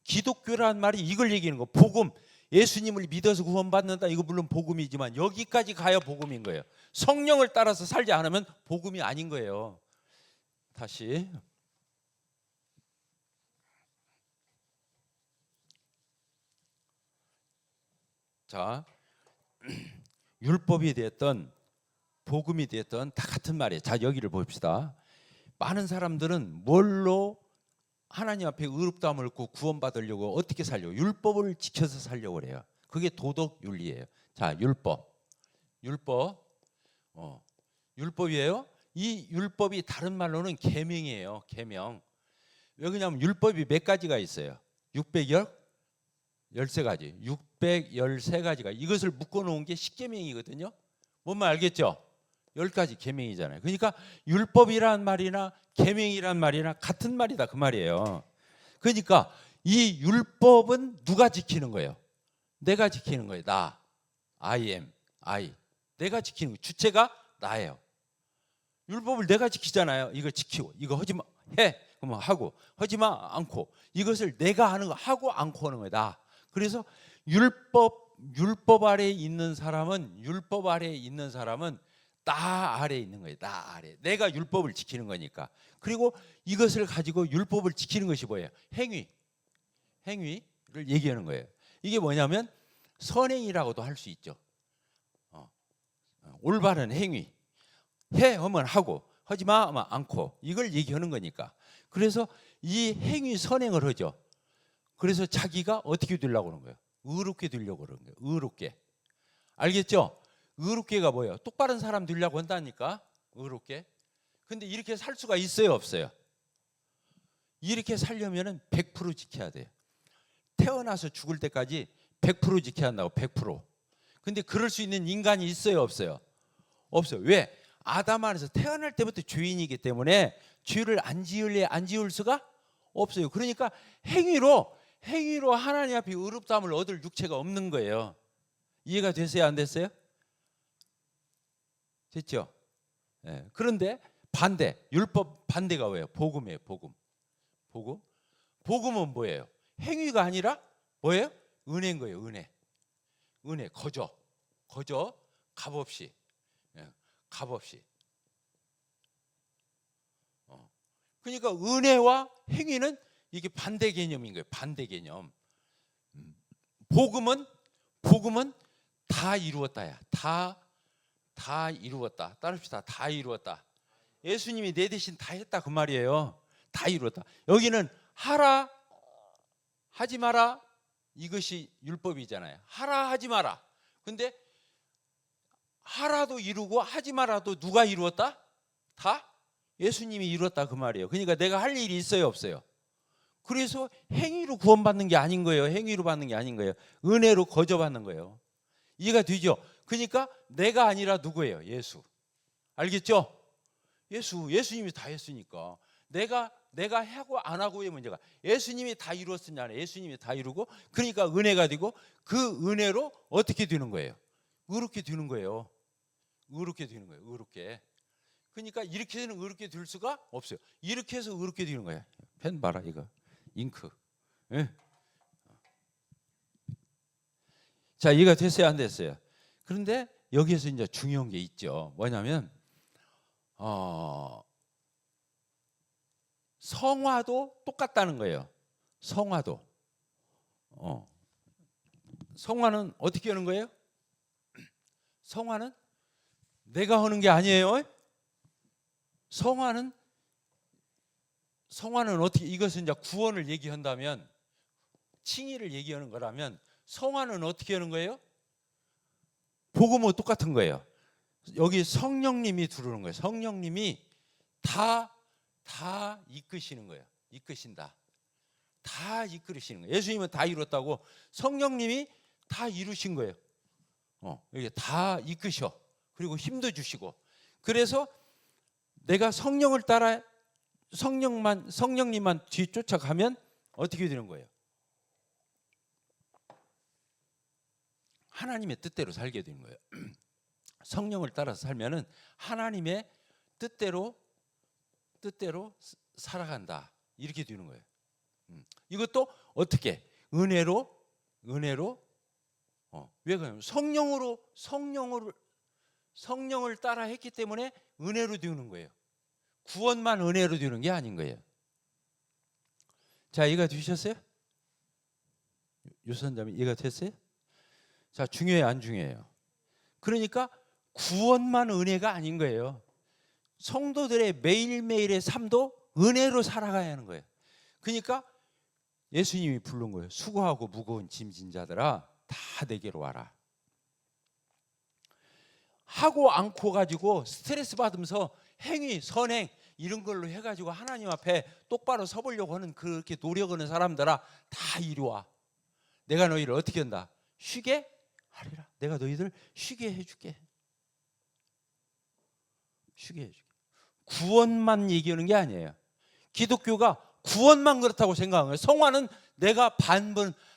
기독교란 말이 이걸 얘기하는 거. 복음, 예수님을 믿어서 구원받는다. 이거 물론 복음이지만 여기까지 가야 복음인 거예요. 성령을 따라서 살지 않으면 복음이 아닌 거예요. 다시. 자, 율법이 됐던 복음이 됐던 다 같은 말이에요. 자, 여기를 봅시다. 많은 사람들은 뭘로 하나님 앞에 의롭다함을 얻고 구원받으려고 어떻게 살려고? 율법을 지켜서 살려고 그래요. 그게 도덕 윤리예요. 자, 율법이에요. 이 율법이 다른 말로는 계명이에요. 계명. 왜 그러냐면 율법이 몇 가지가 있어요. 613가지. 613가지가 이것을 묶어 놓은 게 십계명이거든요. 뭔 말 알겠죠? 10가지 계명이잖아요. 그러니까 율법이란 말이나 계명이란 말이나 같은 말이다 그 말이에요. 그러니까 이 율법은 누가 지키는 거예요? 내가 지키는 거예요. 나. I am. I. 내가 지키는 거예요. 주체가 나예요. 율법을 내가 지키잖아요. 이거 지키고 이거 하지 마. 해. 그러면 하고 하지 마 않고 이것을 내가 하는 거 하고 않고 하는 거예요. 나. 그래서 율법 아래에 있는 사람은 나 아래에 있는 거예요. 나 아래. 내가 율법을 지키는 거니까. 그리고 이것을 가지고 율법을 지키는 것이 뭐예요? 행위를 얘기하는 거예요. 이게 뭐냐면 선행이라고도 할 수 있죠. 올바른 행위. 해 하면 하고 하지 마 하면 않고 이걸 얘기하는 거니까. 그래서 이 행위 선행을 하죠. 그래서 자기가 어떻게 되려고 하는 거예요? 의롭게 되려고 그러는 거예요. 의롭게. 알겠죠? 의롭게가 뭐예요? 똑바른 사람 되려고 한다니까. 의롭게. 근데 이렇게 살 수가 있어요, 없어요? 이렇게 살려면은 100% 지켜야 돼요. 태어나서 죽을 때까지 100% 지켜야 한다고. 100%. 근데 그럴 수 있는 인간이 있어요, 없어요? 없어요. 왜? 아담 안에서 태어날 때부터 죄인이기 때문에 죄를 안 지을 수가 없어요. 그러니까 행위로 행위로 하나님 앞에 의롭다함을 얻을 육체가 없는 거예요. 이해가 됐어요? 안 됐어요? 됐죠? 예. 그런데 반대, 율법 반대가 뭐예요? 복음이에요. 복음. 복음. 복음은 뭐예요? 행위가 아니라 뭐예요? 은혜인 거예요. 은혜. 은혜. 거저. 거저. 값없이. 예. 값없이. 그러니까 은혜와 행위는 이게 반대 개념인 거예요. 반대 개념. 복음은 다 이루었다야. 다 이루었다. 따릅시다. 다 이루었다. 예수님이 내 대신 다 했다 그 말이에요. 다 이루었다. 여기는 하라 하지 마라 이것이 율법이잖아요. 하라 하지 마라. 근데 하라도 이루고 하지 마라도 누가 이루었다? 다 예수님이 이루었다 그 말이에요. 그러니까 내가 할 일이 있어요, 없어요? 그래서 행위로 구원받는 게 아닌 거예요. 행위로 받는 게 아닌 거예요. 은혜로 거저 받는 거예요. 이해가 되죠? 그러니까 내가 아니라 누구예요? 예수. 알겠죠? 예수님이 다 했으니까 내가 하고 안 하고의 문제가 예수님이 다 이루었으냐? 예수님이 다 이루고 그러니까 은혜가 되고 그 은혜로 어떻게 되는 거예요? 의롭게 되는 거예요. 의롭게 되는 거예요. 의롭게. 그러니까 이렇게 해서는 의롭게 될 수가 없어요. 이렇게 해서 의롭게 되는 거야. 펜 봐라 이거. 잉크. 예? 자, 이해가 됐어요? 안 됐어요? 그런데 여기에서 이제 중요한 게 있죠. 뭐냐면 성화도 똑같다는 거예요. 성화도. 성화는 어떻게 하는 거예요? 성화는 내가 하는 게 아니에요. 성화는 어떻게 이것은 이제 구원을 얘기한다면 칭의를 얘기하는 거라면 성화는 어떻게 하는 거예요? 복음은 똑같은 거예요. 여기 성령님이 들어오는 거예요. 성령님이 다 이끄시는 거예요. 이끄신다. 다 이끌으시는 거예요. 예수님은 다 이뤘다고 성령님이 다 이루신 거예요. 이게 다 이끄셔. 그리고 힘도 주시고. 그래서 내가 성령을 따라 성령님만 뒤쫓아가면 어떻게 되는 거예요? 하나님의 뜻대로 살게 되는 거예요. 성령을 따라서 살면은 하나님의 뜻대로 살아간다. 이렇게 되는 거예요. 이것도 어떻게? 은혜로 왜 그러냐면 성령을 따라 했기 때문에 은혜로 되는 거예요. 구원만 은혜로 되는 게 아닌 거예요. 자, 이해가 되셨어요? 유선자님 이해가 됐어요? 자, 중요해요, 안 중요해요? 그러니까 구원만 은혜가 아닌 거예요. 성도들의 매일매일의 삶도 은혜로 살아가야 하는 거예요. 그러니까 예수님이 부른 거예요. 수고하고 무거운 짐진 자들아 다 내게로 와라. 하고 않고 가지고 스트레스 받으면서 행위, 선행 이런 걸로 해가지고 하나님 앞에 똑바로 서보려고 하는 그렇게 노력하는 사람들아 다 이리 와. 내가 너희를 어떻게 한다? 쉬게 하리라. 내가 너희들 쉬게 해줄게. 쉬게 해줄게. 구원만 얘기하는 게 아니에요. 기독교가 구원만 그렇다고 생각하는 거예요. 성화는 내가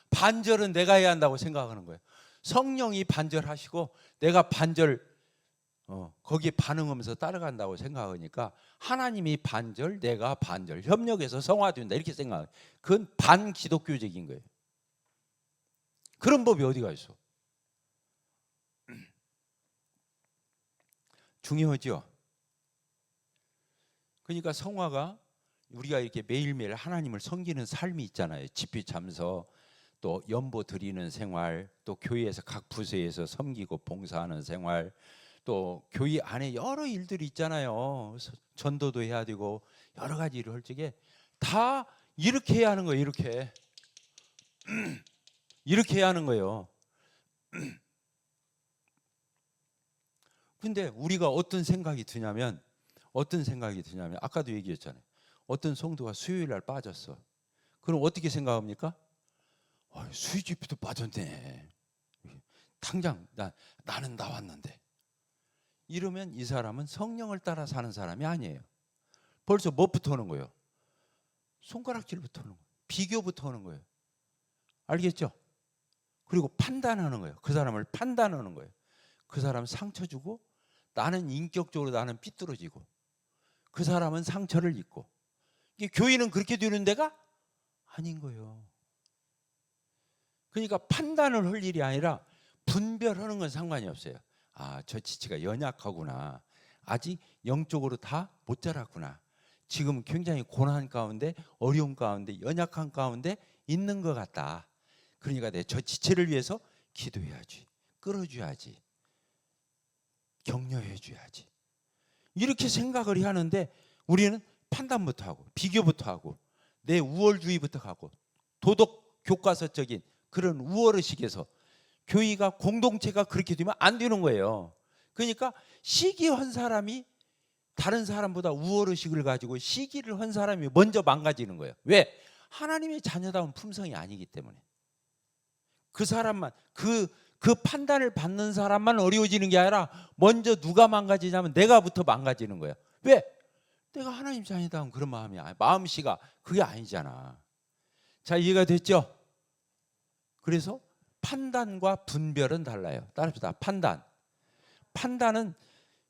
반절은 내가 해야 한다고 생각하는 거예요. 성령이 반절하시고 내가 반절 거기에 반응하면서 따라간다고 생각하니까 하나님이 반절, 내가 반절 협력해서 성화된다 이렇게 생각해요. 그건 반기독교적인 거예요. 그런 법이 어디가 있어? 중요하죠. 그러니까 성화가 우리가 이렇게 매일매일 하나님을 섬기는 삶이 있잖아요. 집회 참석, 또 연보 드리는 생활, 또 교회에서 각 부서에서 섬기고 봉사하는 생활, 또 교회 안에 여러 일들이 있잖아요. 전도도 해야 되고 여러 가지 일을 할 적에 다 이렇게 해야 하는 거예요. 이렇게 해야 하는 거예요. 근데 우리가 어떤 생각이 드냐면 아까도 얘기했잖아요. 어떤 성도가 수요일 날 빠졌어. 그럼 어떻게 생각합니까? 수요 집회도 빠졌네. 당장 나는 나왔는데. 이러면 이 사람은 성령을 따라 사는 사람이 아니에요. 벌써 뭐부터 하는 거예요? 손가락질부터 하는 거예요. 비교부터 하는 거예요. 알겠죠? 그리고 판단하는 거예요. 그 사람을 판단하는 거예요. 그 사람 상처 주고 나는 인격적으로 나는 삐뚤어지고 그 사람은 상처를 입고. 이게 교회는 그렇게 되는 데가 아닌 거예요. 그러니까 판단을 할 일이 아니라 분별하는 건 상관이 없어요. 아, 저 지체가 연약하구나. 아직 영적으로 다 못 자랐구나. 지금 굉장히 고난 가운데, 어려움 가운데, 연약한 가운데 있는 것 같다. 그러니까 내 저 지체를 위해서 기도해야지, 끌어줘야지, 격려해줘야지. 이렇게 생각을 하는데 우리는 판단부터 하고 비교부터 하고 내 우월주의부터 가고 도덕 교과서적인 그런 우월의식에서 교회가 공동체가 그렇게 되면 안 되는 거예요. 그러니까 시기한 사람이 다른 사람보다 우월의식을 가지고 시기를 한 사람이 먼저 망가지는 거예요. 왜? 하나님의 자녀다운 품성이 아니기 때문에. 그 사람만 그 판단을 받는 사람만 어려워지는 게 아니라 먼저 누가 망가지냐면 내가부터 망가지는 거예요. 왜? 내가 하나님 자녀다운 그런 마음이 마음씨가 그게 아니잖아. 자, 이해가 됐죠? 그래서 판단과 분별은 달라요. 따라합시다. 판단은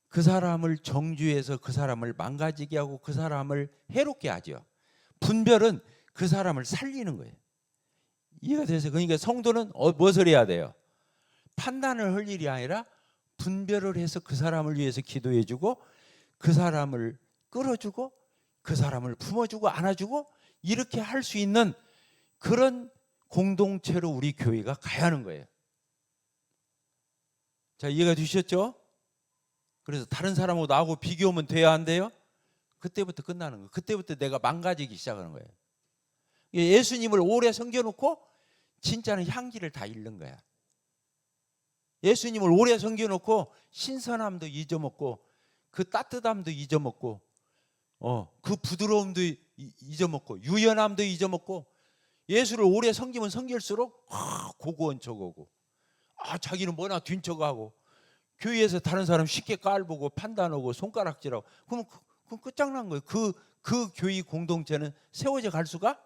그 사람을 정죄해서 그 사람을 망가지게 하고 그 사람을 해롭게 하죠. 분별은 그 사람을 살리는 거예요. 이해가 되세요? 그러니까 성도는 무엇을 해야 돼요? 판단을 할 일이 아니라 분별을 해서 그 사람을 위해서 기도해주고 그 사람을 끌어주고 그 사람을 품어주고 안아주고 이렇게 할 수 있는 그런 공동체로 우리 교회가 가야 하는 거예요. 자, 이해가 되셨죠? 그래서 다른 사람하고 나하고 비교하면 돼야 한대요. 그때부터 끝나는 거예요. 그때부터 내가 망가지기 시작하는 거예요. 예수님을 오래 섬겨놓고 진짜는 향기를 다 잃는 거야. 예수님을 오래 섬겨놓고 신선함도 잊어먹고 그 따뜻함도 잊어먹고 그 부드러움도 잊어먹고 유연함도 잊어먹고 예수를 오래 섬기면 섬길수록 고고한 척하고 자기는 뭐나 뒷 척하고 교회에서 다른 사람 쉽게 깔보고 판단하고 손가락질하고 그럼 끝장난 거예요. 그 교회 공동체는 세워져 갈 수가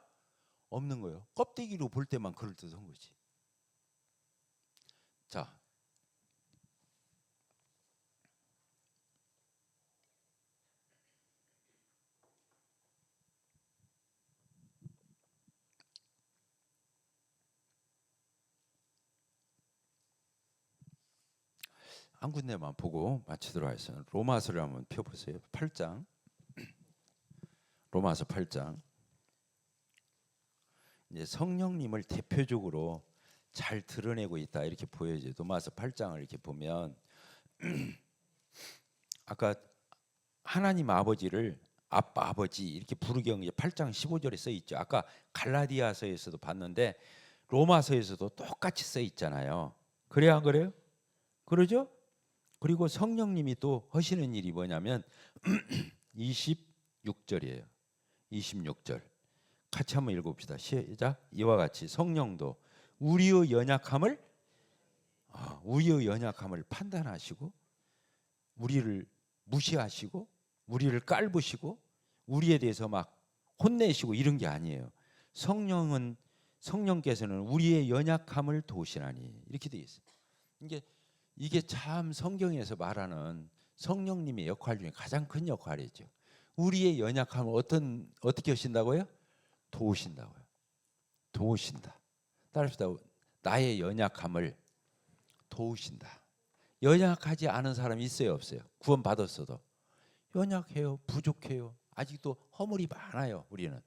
없는 거예요. 껍데기로 볼 때만 그럴듯한 거지. 자, 한 군데만 보고 마치도록 하겠습니다. 로마서를 한번 펴보세요. 8장. 로마서 8장. 이제 성령님을 대표적으로 잘 드러내고 있다 이렇게 보여져요. 로마서 8장을 이렇게 보면 아까 하나님 아버지를 아빠 아버지 이렇게 부르경 8장 15절에 써 있죠. 아까 갈라디아서에서도 봤는데 로마서에서도 똑같이 써 있잖아요. 그래요, 안 그래요? 그러죠? 그리고 성령님이 또 하시는 일이 뭐냐면 26절이에요. 26절 같이 한번 읽어봅시다. 시작. 이와 같이 성령도 우리의 연약함을 판단하시고 우리를 무시하시고 우리를 깔보시고 우리에 대해서 막 혼내시고 이런 게 아니에요. 성령께서는 우리의 연약함을 도우시나니 이렇게 되어 있어요. 이게 참 성경에서 말하는 성령님의 역할 중에 가장 큰 역할이죠. 우리의 연약함을 어떻게 하신다고요? 도우신다고요. 도우신다. 따라합시다. 나의 연약함을 도우신다. 연약하지 않은 사람이 있어요, 없어요? 구원 받았어도 연약해요, 부족해요. 아직도 허물이 많아요, 우리는.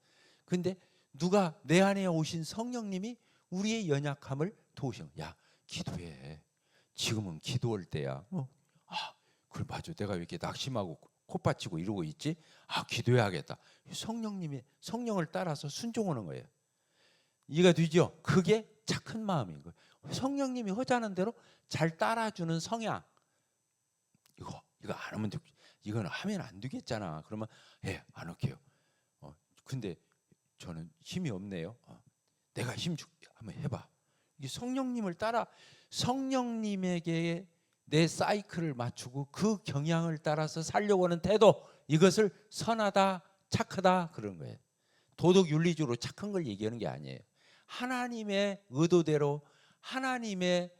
근데 누가 내 안에 오신 성령님이 우리의 연약함을 도우셔. 야, 기도해. 지금은 기도할 때야. 그래 맞아. 내가 왜 이렇게 낙심하고 콧받치고 이러고 있지? 기도해야겠다. 성령을 따라서 순종하는 거예요. 이해가 되죠? 그게 착한 마음인 거예요. 성령님이 하자는 대로 잘 따라주는 성향. 이거 안 하면 이건 하면 안 되겠잖아. 그러면 안 할게요. 근데 저는 힘이 없네요. 내가 힘 줄게. 한번 해봐. 이 성령님을 따라 성령님에게 내 사이클을 맞추고 그 경향을 따라서 살려고 하는 태도, 이것을 선하다, 착하다 그런 거예요. 도덕 윤리적으로 착한 걸 얘기하는 게 아니에요. 하나님의 의도대로 하나님의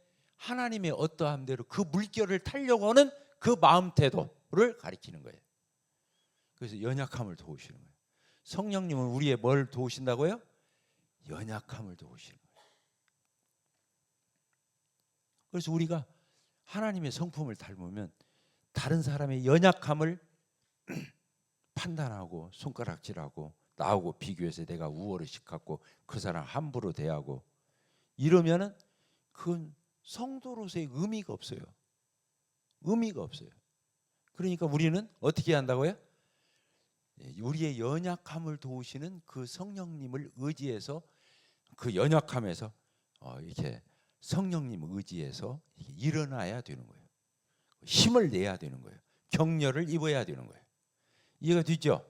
어떠함대로 그 물결을 타려고 하는 그 마음 태도를 가리키는 거예요. 그래서 연약함을 도우시는 거예요. 성령님은 우리의 뭘 도우신다고요? 연약함을 도우시는 거예요. 그래서 우리가 하나님의 성품을 닮으면 다른 사람의 연약함을 판단하고 손가락질하고 나하고 비교해서 내가 우월의식 갖고 그 사람 함부로 대하고 이러면은 그건 성도로서의 의미가 없어요. 의미가 없어요. 그러니까 우리는 어떻게 한다고요? 우리의 연약함을 도우시는 그 성령님을 의지해서 그 연약함에서 이렇게 성령님 의지해서 일어나야 되는 거예요. 힘을 내야 되는 거예요. 격려를 입어야 되는 거예요. 이해가 되죠?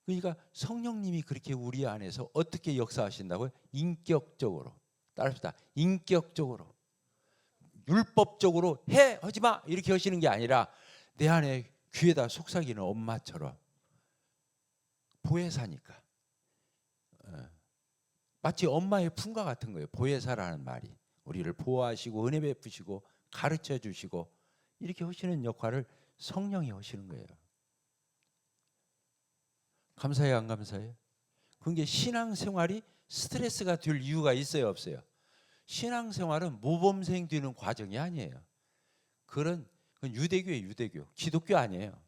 그러니까 성령님이 그렇게 우리 안에서 어떻게 역사하신다고요? 인격적으로. 따라합시다. 인격적으로. 율법적으로 하지 마 이렇게 하시는 게 아니라 내 안에 귀에다 속삭이는 엄마처럼 보혜사니까. 마치 엄마의 품과 같은 거예요. 보혜사라는 말이. 우리를 보호하시고 은혜 베푸시고 가르쳐 주시고 이렇게 하시는 역할을 성령이 하시는 거예요. 감사해요, 안 감사해요? 그게 신앙생활이 스트레스가 될 이유가 있어요, 없어요? 신앙생활은 모범생 되는 과정이 아니에요. 그건 유대교예요, 유대교. 기독교 아니에요.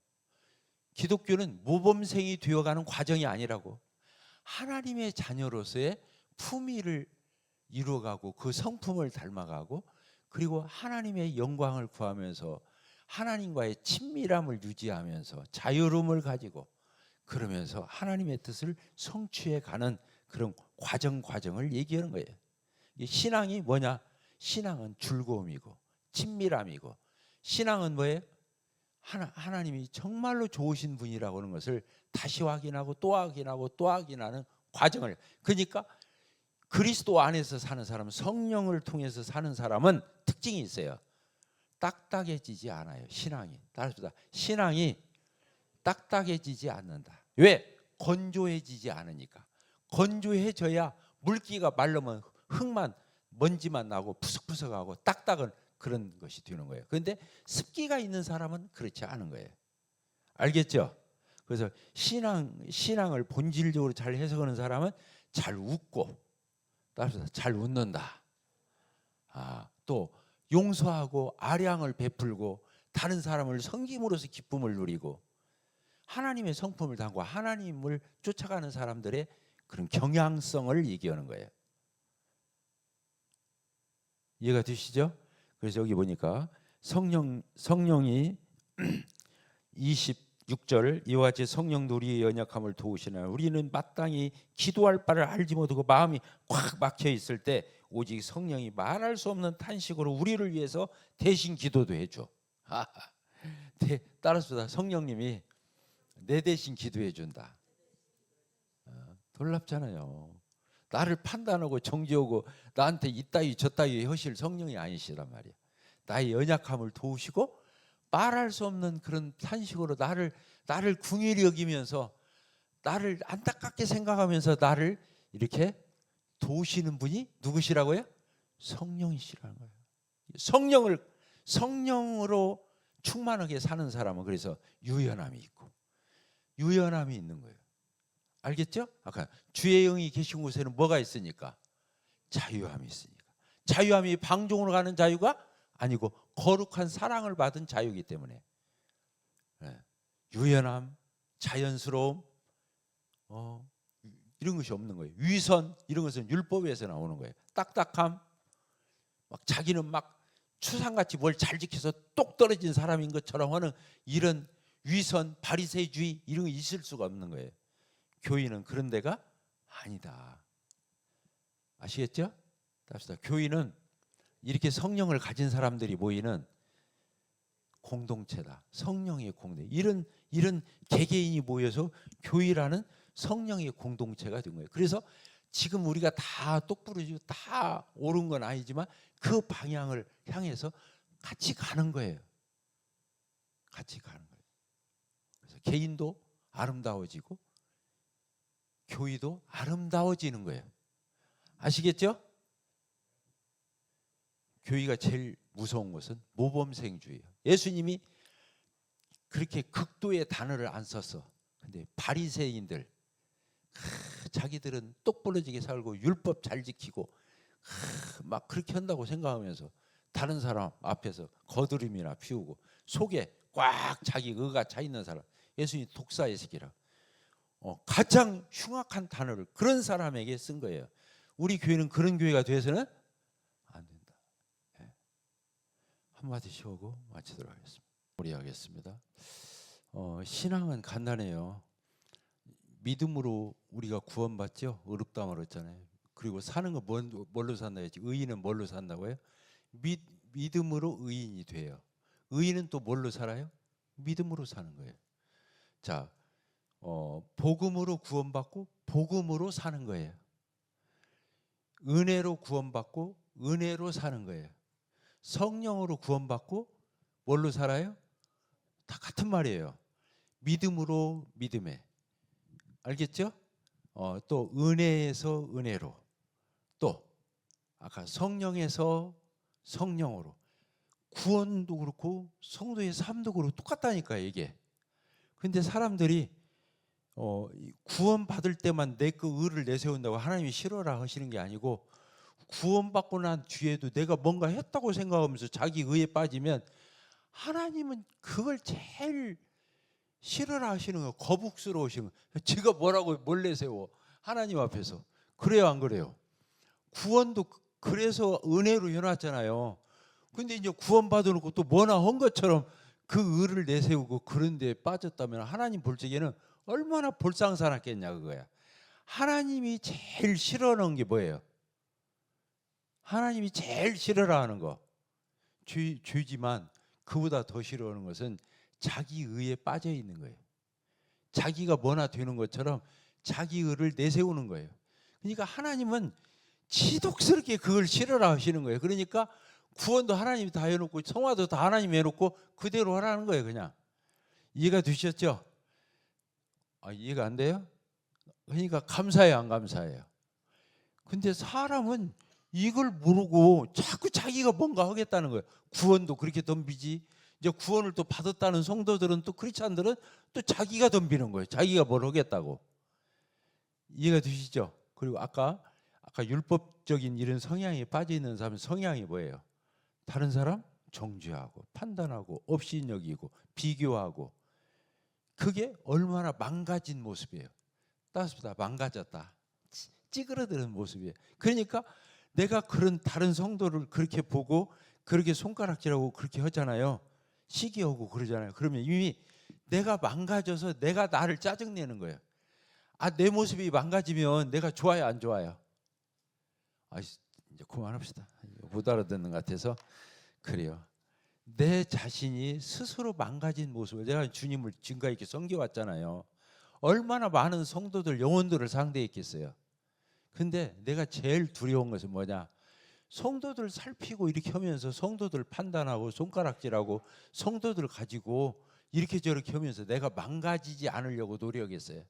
기독교는 모범생이 되어가는 과정이 아니라고. 하나님의 자녀로서의 품위를 이루어가고 그 성품을 닮아가고 그리고 하나님의 영광을 구하면서 하나님과의 친밀함을 유지하면서 자유로움을 가지고 그러면서 하나님의 뜻을 성취해가는 그런 과정을 얘기하는 거예요. 신앙이 뭐냐? 신앙은 즐거움이고 친밀함이고 신앙은 뭐예요? 하나님이 정말로 좋으신 분이라고 하는 것을 다시 확인하고 또 확인하고 또 확인하는 과정을. 그러니까 그리스도 안에서 사는 사람은 성령을 통해서 사는 사람은 특징이 있어요. 딱딱해지지 않아요. 신앙이. 따라합시다. 신앙이 딱딱해지지 않는다. 왜? 건조해지지 않으니까. 건조해져야 물기가 마르면 흙만 먼지만 나고 푸석푸석하고 딱딱은 그런 것이 되는 거예요. 그런데 습기가 있는 사람은 그렇지 않은 거예요. 알겠죠? 그래서 신앙을 본질적으로 잘 해석하는 사람은 잘 웃고 따라서 잘 웃는다. 또 용서하고 아량을 베풀고 다른 사람을 섬김으로써 기쁨을 누리고 하나님의 성품을 담고 하나님을 쫓아가는 사람들의 그런 경향성을 얘기하는 거예요. 이해가 되시죠? 그래서 여기 보니까 성령이 26절 이와 같이 성령도 우리의 연약함을 도우시나 우리는 마땅히 기도할 바를 알지 못하고 마음이 꽉 막혀 있을 때 오직 성령이 말할 수 없는 탄식으로 우리를 위해서 대신 기도도 해줘. 따라서 성령님이 내 대신 기도해 준다. 놀랍잖아요. 나를 판단하고 정죄하고 나한테 이따위 저따위 하실 성령이 아니시란 말이야. 나의 연약함을 도우시고 말할 수 없는 그런 탄식으로 나를 긍휼히 여기면서 나를 안타깝게 생각하면서 나를 이렇게 도우시는 분이 누구시라고요? 성령이시라는 거예요. 성령으로 충만하게 사는 사람은 그래서 유연함이 있고 유연함이 있는 거예요. 알겠죠? 아까 주의 영이 계신 곳에는 뭐가 있으니까? 자유함이 있으니까. 자유함이 방종으로 가는 자유가 아니고 거룩한 사랑을 받은 자유이기 때문에 유연함, 자연스러움 이런 것이 없는 거예요. 위선 이런 것은 율법에서 나오는 거예요. 딱딱함, 막 자기는 막 추상같이 뭘 잘 지켜서 똑 떨어진 사람인 것처럼 하는 이런 위선, 바리새주의 이런 거 있을 수가 없는 거예요. 교인은 그런 데가 아니다. 아시겠죠? 답시다. 교인은 이렇게 성령을 가진 사람들이 모이는 공동체다. 성령의 공동체. 이런 개개인이 모여서 교회라는 성령의 공동체가 된 거예요. 그래서 지금 우리가 다 똑부러지고 다 옳은 건 아니지만 그 방향을 향해서 같이 가는 거예요. 같이 가는 거예요. 그래서 개인도 아름다워지고 교회도 아름다워지는 거예요. 아시겠죠? 교회가 제일 무서운 것은 모범생주의예요. 예수님이 그렇게 극도의 단어를 안 썼어. 근데 바리새인들 자기들은 똑부러지게 살고 율법 잘 지키고 막 그렇게 한다고 생각하면서 다른 사람 앞에서 거드름이나 피우고 속에 꽉 자기 의가 차 있는 사람, 예수님 독사의 새끼라. 가장 흉악한 단어를 그런 사람에게 쓴 거예요. 우리 교회는 그런 교회가 돼서는 안 된다. 네. 한마디 쉬고 마치도록 하겠습니다. 우리 하겠습니다. 신앙은 간단해요. 믿음으로 우리가 구원받죠. 의롭다함을 얻잖아요. 그리고 사는 거 뭘로 산다 했지? 의인은 뭘로 산다고요? 믿음으로 의인이 돼요. 의인은 또 뭘로 살아요? 믿음으로 사는 거예요. 자, 복음으로 구원받고 복음으로 사는 거예요. 은혜로 구원받고 은혜로 사는 거예요. 성령으로 구원받고 뭘로 살아요? 다 같은 말이에요. 믿음으로 믿음에. 알겠죠? 또 은혜에서 은혜로, 또 아까 성령에서 성령으로. 구원도 그렇고 성도의 삶도 그렇고 똑같다니까 이게. 근데 사람들이 구원 받을 때만 내 그 의를 내세운다고 하나님이 싫어라 하시는 게 아니고, 구원받고 난 뒤에도 내가 뭔가 했다고 생각하면서 자기 의에 빠지면 하나님은 그걸 제일 싫어라 하시는 거예요. 거북스러우시는 거예요. 제가 뭐라고 뭘 내세워 하나님 앞에서. 그래요 안 그래요? 구원도 그래서 은혜로 해놨잖아요. 근데 이제 구원 받아놓고 또 뭐나 한 것처럼 그 의를 내세우고 그런 데 빠졌다면 하나님 볼 적에는 얼마나 볼상사납겠냐 그거야. 하나님이 제일 싫어하는 게 뭐예요? 하나님이 제일 싫어라 하는 거 죄지만, 그보다 더 싫어하는 것은 자기 의에 빠져 있는 거예요. 자기가 뭐나 되는 것처럼 자기 의를 내세우는 거예요. 그러니까 하나님은 지독스럽게 그걸 싫어라 하시는 거예요. 그러니까 구원도 하나님이 다 해놓고 성화도 다 하나님이 해놓고 그대로 하라는 거예요. 그냥. 이해가 되셨죠? 이해가 안 돼요? 그러니까 감사해요 안 감사해요? 근데 사람은 이걸 모르고 자꾸 자기가 뭔가 하겠다는 거예요. 구원도 그렇게 덤비지. 이제 구원을 또 받았다는 성도들은, 또 크리스찬들은 또 자기가 덤비는 거예요. 자기가 뭘 하겠다고. 이해가 되시죠? 그리고 아까 율법적인 이런 성향에 빠져 있는 사람의 성향이 뭐예요? 다른 사람 정죄하고 판단하고 업신여기고 비교하고. 그게 얼마나 망가진 모습이에요. 따뜻하다 망가졌다 찌그러드는 모습이에요. 그러니까 내가 그런 다른 성도를 그렇게 보고 그렇게 손가락질하고 그렇게 하잖아요. 시기하고 그러잖아요. 그러면 이미 내가 망가져서 내가 나를 짜증내는 거예요. 내 모습이 망가지면 내가 좋아요 안 좋아요? 이제 그만합시다. 못 알아듣는 것 같아서 그래요. 내 자신이 스스로 망가진 모습을, 제가 주님을 지금까지 이렇게 섬겨왔잖아요. 얼마나 많은 성도들 영혼들을 상대했겠어요. 근데 내가 제일 두려운 것은 뭐냐? 성도들 살피고 이렇게 하면서 성도들 판단하고 손가락질하고 성도들 가지고 이렇게 저렇게 하면서 내가 망가지지 않으려고 노력했어요.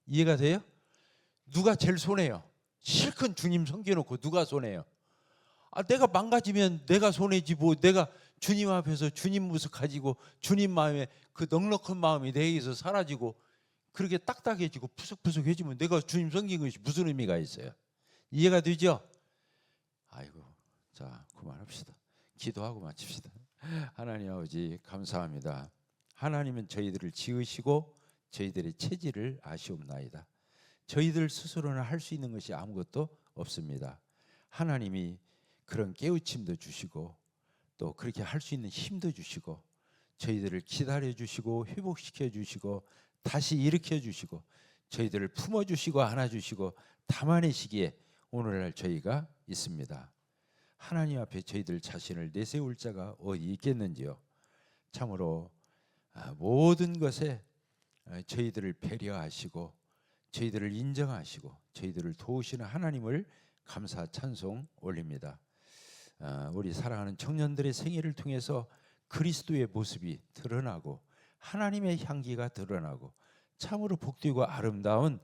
이해가 돼요? 누가 제일 손해요? 실컷 주님 섬겨놓고 누가 손해요? 내가 망가지면 내가 손해지 뭐. 내가 주님 앞에서 주님 모습 가지고 주님 마음에 그 넉넉한 마음이 내게서 사라지고 그렇게 딱딱해지고 푸석푸석해지면 내가 주님 섬긴 것이 무슨 의미가 있어요? 이해가 되죠? 아이고, 자 그만합시다. 기도하고 마칩시다. 하나님 아버지 감사합니다. 하나님은 저희들을 지으시고 저희들의 체질을 아시옵나이다. 저희들 스스로는 할 수 있는 것이 아무것도 없습니다. 하나님이 그런 깨우침도 주시고 또 그렇게 할 수 있는 힘도 주시고 저희들을 기다려 주시고 회복시켜 주시고 다시 일으켜 주시고 저희들을 품어 주시고 안아 주시고 담아내시기에 오늘날 저희가 있습니다. 하나님 앞에 저희들 자신을 내세울 자가 어디 있겠는지요. 참으로 모든 것에 저희들을 배려하시고 저희들을 인정하시고 저희들을 도우시는 하나님을 감사 찬송 올립니다. 우리 사랑하는 청년들의 생애를 통해서 그리스도의 모습이 드러나고 하나님의 향기가 드러나고 참으로 복되고 아름다운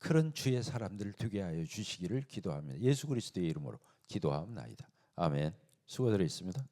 그런 주의 사람들 되게 하여 주시기를 기도하며 예수 그리스도의 이름으로 기도하옵나이다. 아멘. 수고드렸습니다.